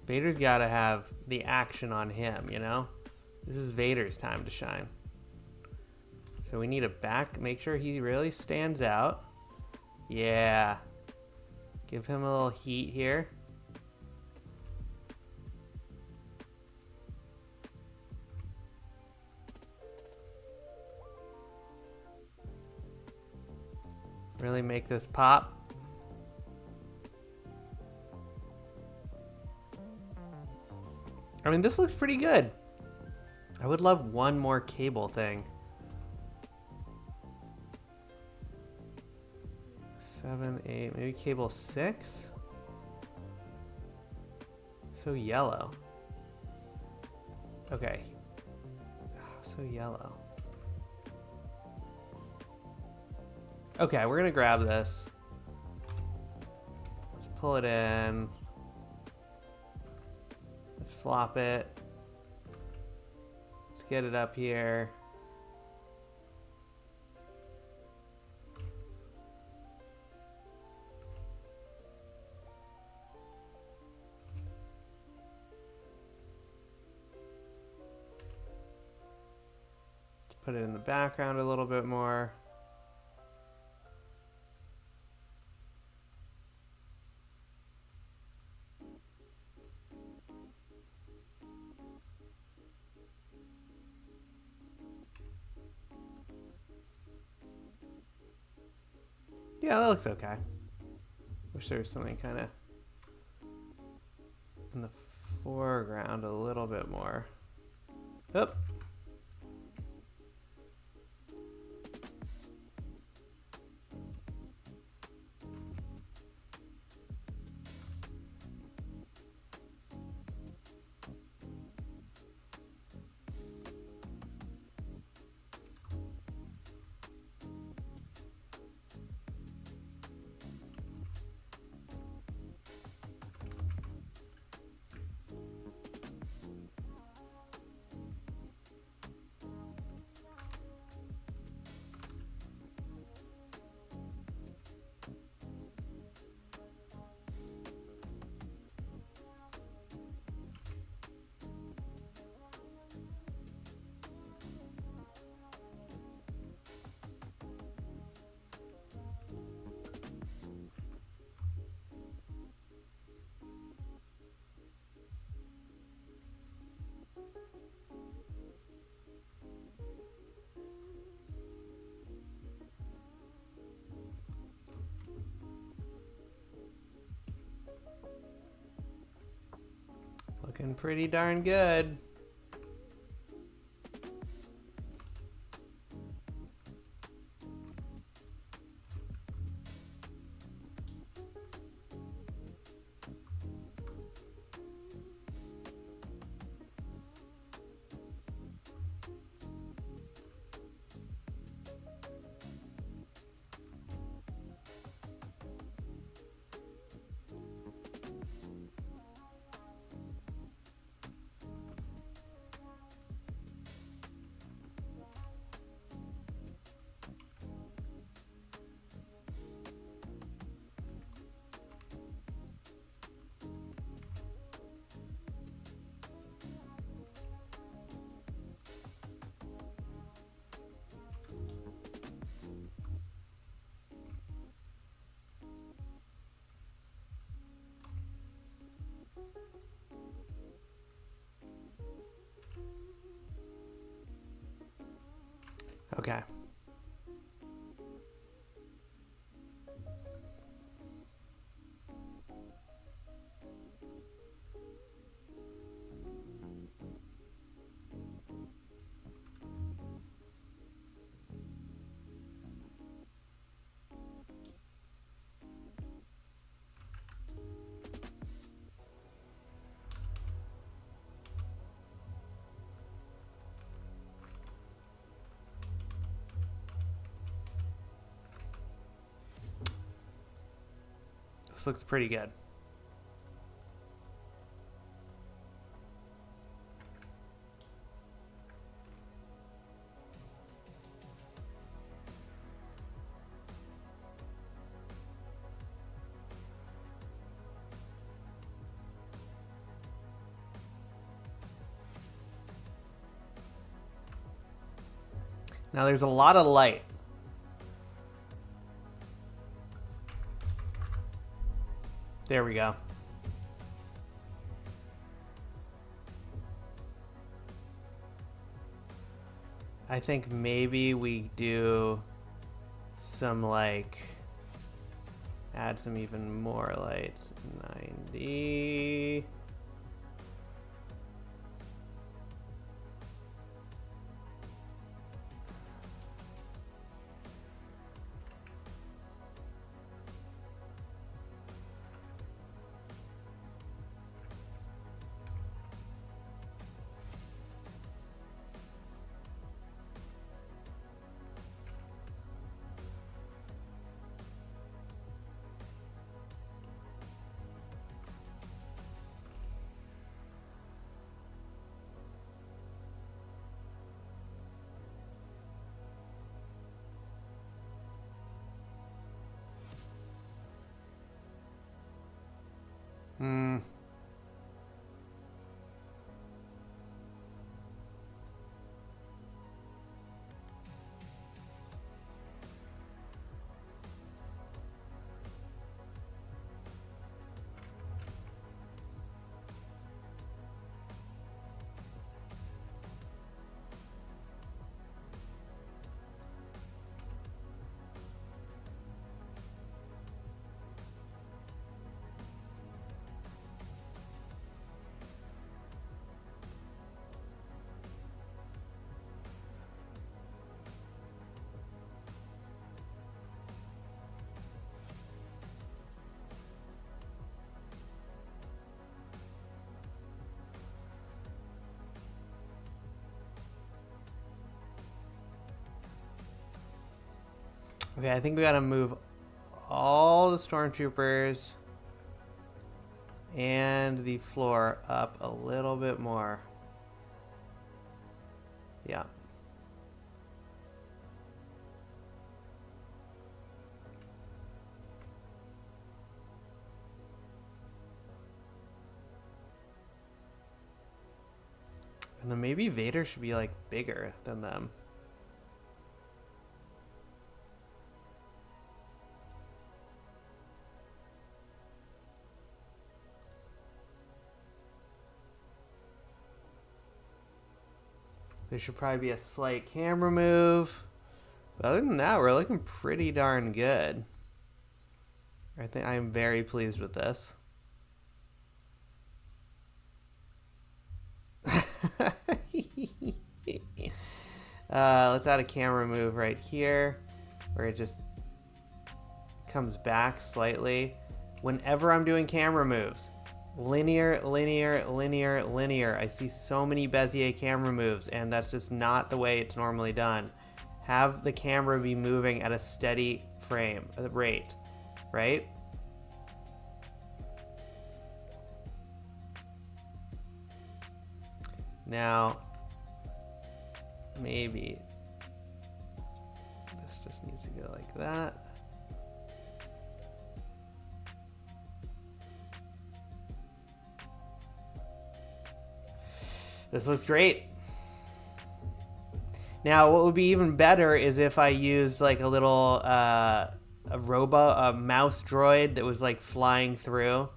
Vader's gotta have the action on him, you know? This is Vader's time to shine. So we need to make sure he really stands out. Yeah. Give him a little heat here. Really make this pop. I mean, this looks pretty good. I would love one more cable thing. 7, 8, maybe cable 6? So yellow. Okay. So yellow. Okay, we're gonna grab this. Let's pull it in. Let's flop it. Let's get it up here. Let's put it in the background a little bit more. Yeah, that looks okay. Wish there was something kind of in the foreground a little bit more. Oop. Looking pretty darn good. Okay. This looks pretty good. Now there's a lot of light. There we go. I think maybe we do some like, add some even more lights. 90. Hmm. Okay, I think we gotta move all the stormtroopers and the floor up a little bit more. Yeah. And then maybe Vader should be like bigger than them. There should probably be a slight camera move. But other than that, we're looking pretty darn good. I think I'm very pleased with this. Let's add a camera move right here where it just comes back slightly. Whenever I'm doing camera moves, linear, linear, linear, linear. I see so many Bezier camera moves, and that's just not the way it's normally done. Have the camera be moving at a steady frame rate, right? Now, maybe this just needs to go like that. This looks great. Now, what would be even better is if I used like a little a mouse droid that was like flying through.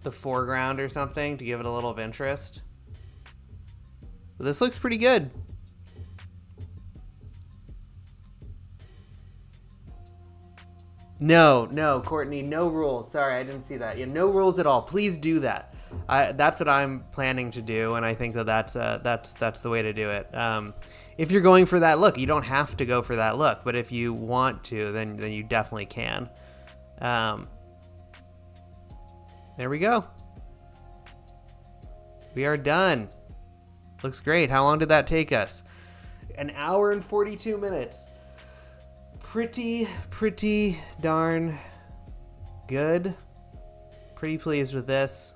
The foreground or something to give it a little of interest. But this looks pretty good. No, Courtney, no rules. Sorry, I didn't see that. Yeah, no rules at all. Please do that. That's what I'm planning to do, and I think that's the way to do it. If you're going for that look, you don't have to go for that look, but if you want to, then you definitely can. There we go. We are done. Looks great. How long did that take us? 1 hour and 42 minutes. Pretty darn good. Pretty pleased with this.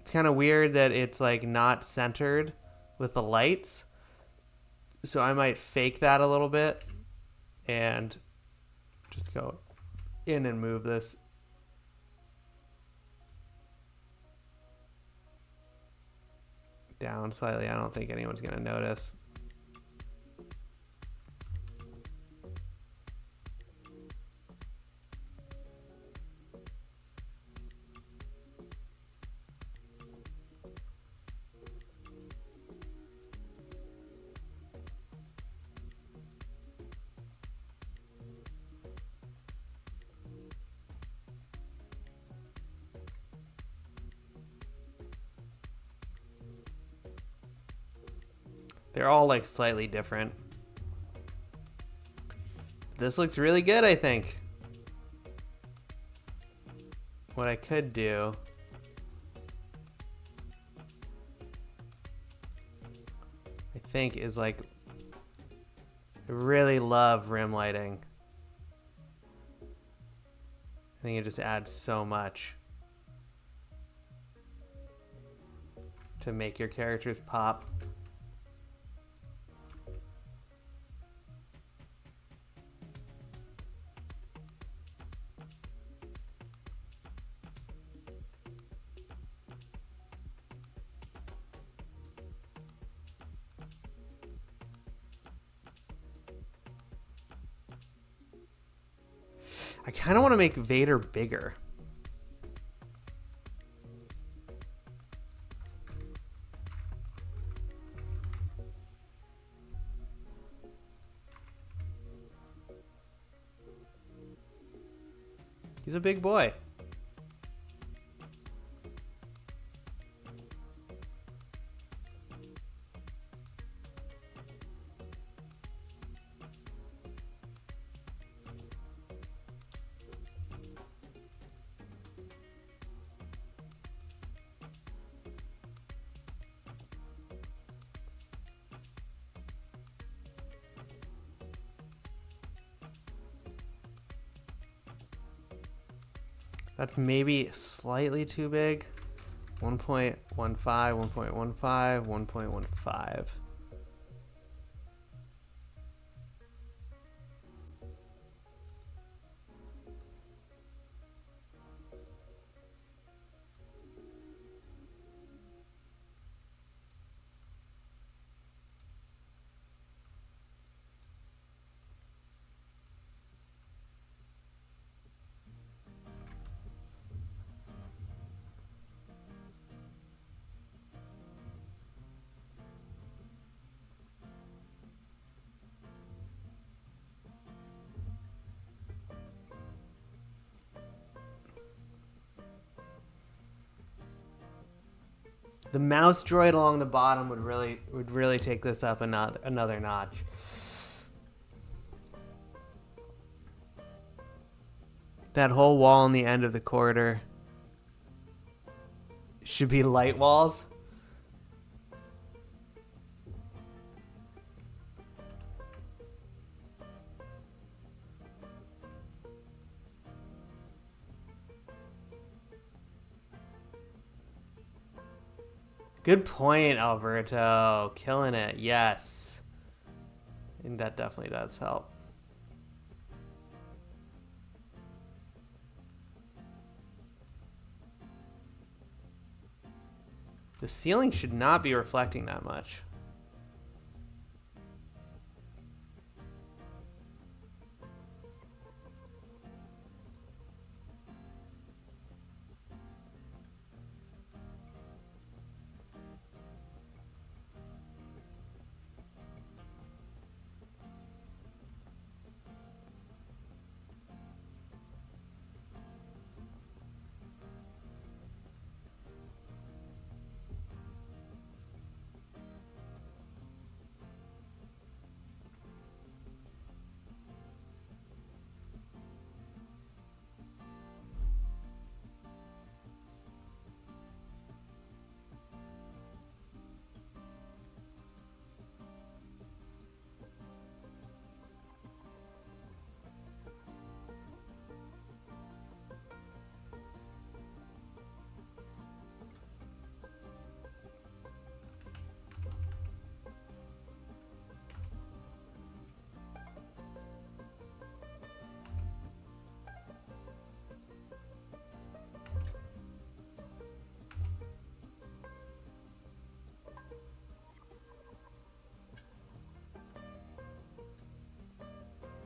It's kind of weird that it's like not centered with the lights. So I might fake that a little bit and just go in and move this. Down slightly. I don't think anyone's going to notice. They're all like slightly different. This looks really good, I think. What I could do I think is like I really love rim lighting. I think it just adds so much to make your characters pop. I kind of want to make Vader bigger. He's a big boy. That's maybe slightly too big. 1.15, 1.15, 1.15. The mouse droid along the bottom would really take this up another notch. That whole wall on the end of the corridor should be light walls. Good point, Alberto. Killing it. Yes. And that definitely does help. The ceiling should not be reflecting that much.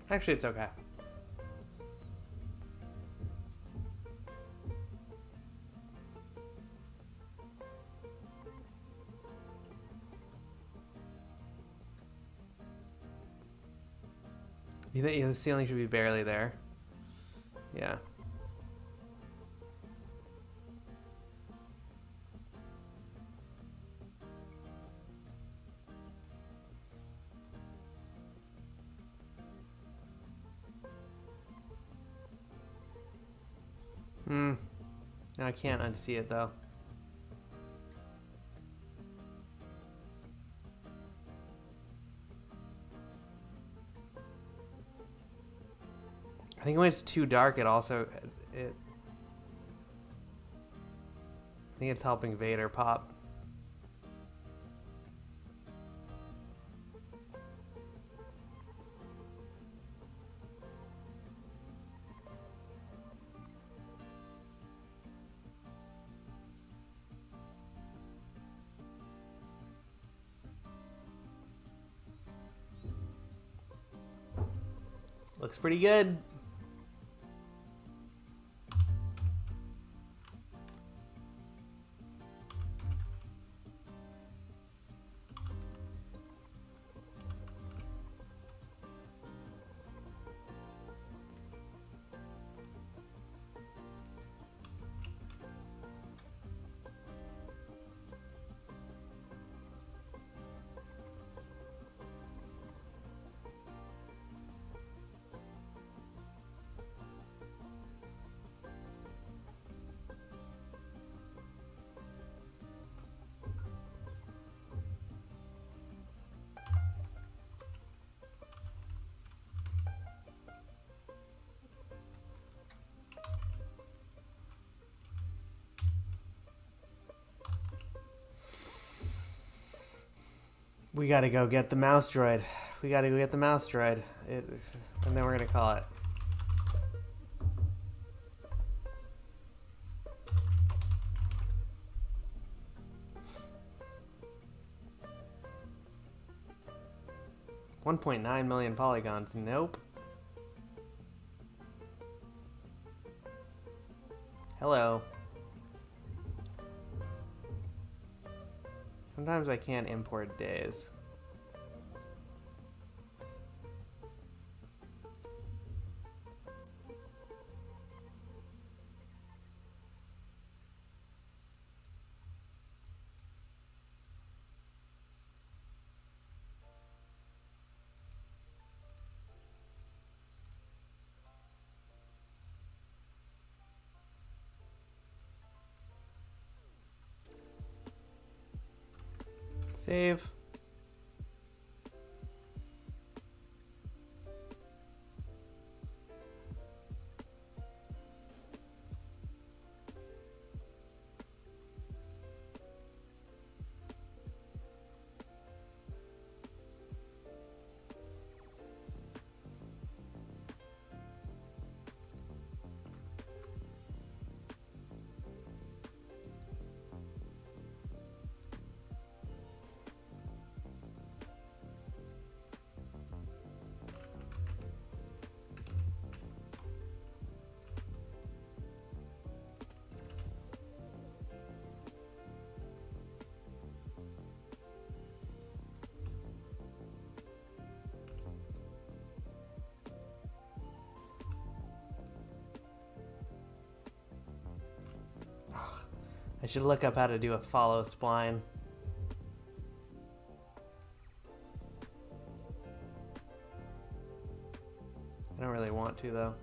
Actually, it's okay. You think the ceiling should be barely there? Yeah. No, I can't unsee it though. I think when it's too dark, I think it's helping Vader pop. Looks pretty good. We gotta go get the mouse droid. We gotta go get the mouse droid. And then we're gonna call it. $1.9 million polygons. Nope. Hello. Sometimes I can't import days. Save. I should look up how to do a follow spline. I don't really want to though.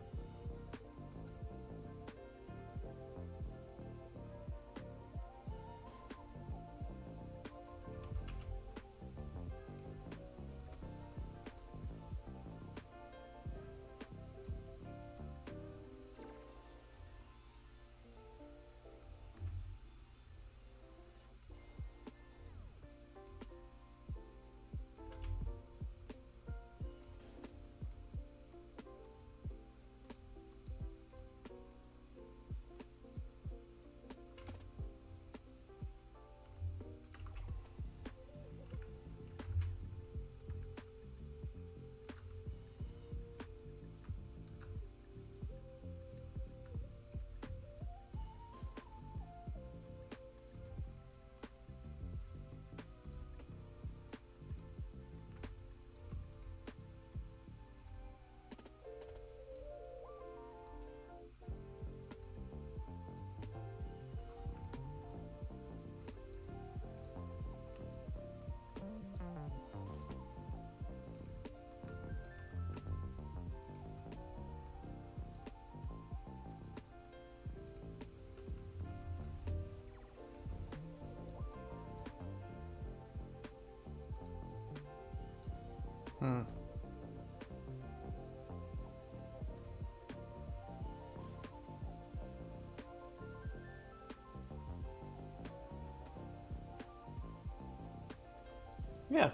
Yeah.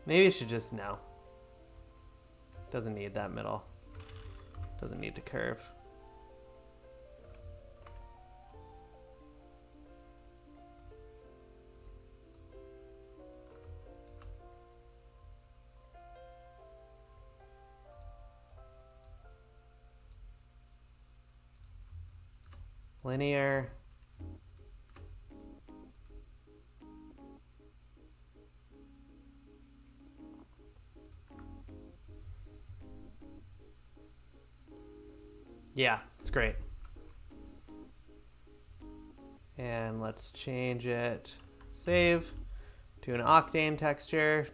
Maybe it should just no. Doesn't need that middle. Doesn't need to curve. Linear. Yeah, it's great. And let's change it, save, to an octane texture.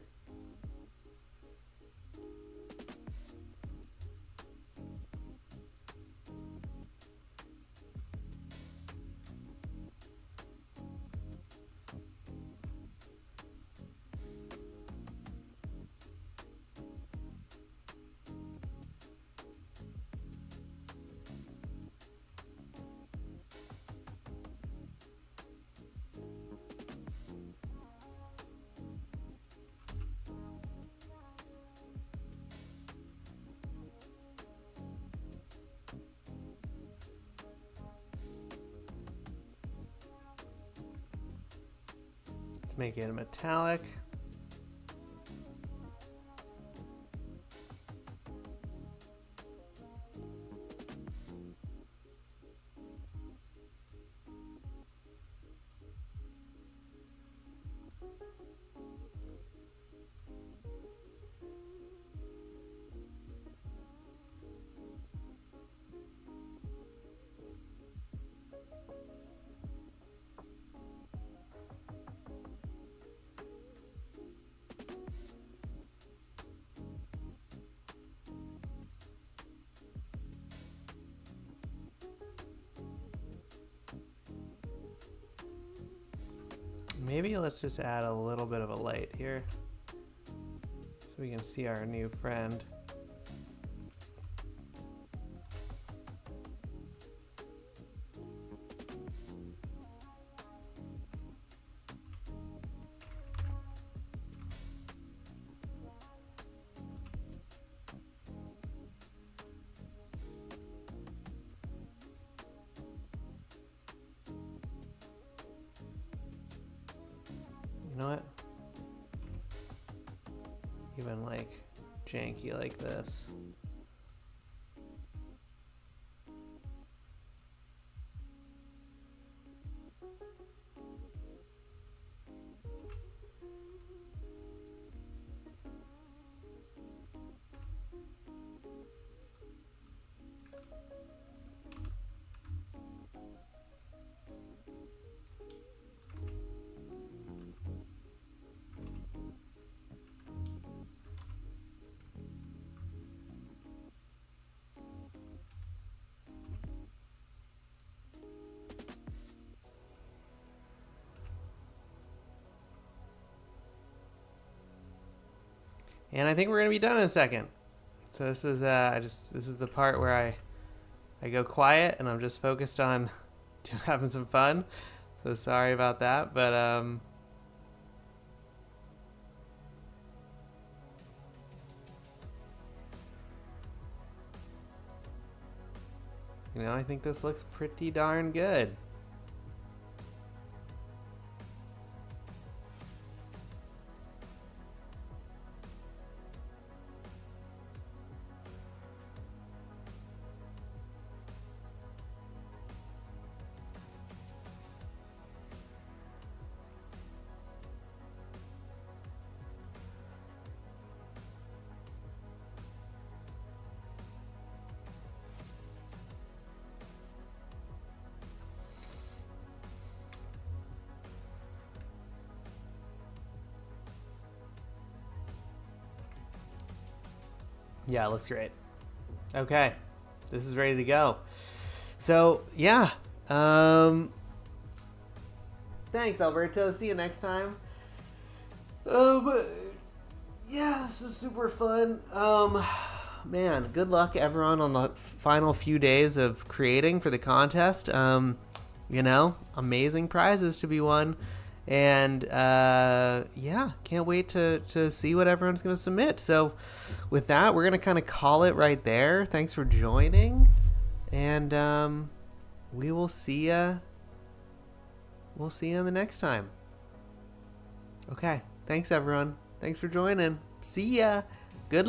Make it a metallic. Maybe let's just add a little bit of a light here so we can see our new friend. You know what? Even like janky like this. And I think we're gonna be done in a second. So this is this is the part where I go quiet and I'm just focused on having some fun. So sorry about that, but you know, I think this looks pretty darn good. Yeah, it looks great. Okay, this is ready to go. So yeah, thanks Alberto. See you next time. Yeah, this is super fun. Man, good luck everyone on the final few days of creating for the contest. You know, amazing prizes to be won. And yeah, can't wait to see what everyone's going to submit. So with that, we're going to kind of call it right there. Thanks for joining. And we will see ya. We'll see you in the next time. Okay. Thanks, everyone. Thanks for joining. See ya. Good luck.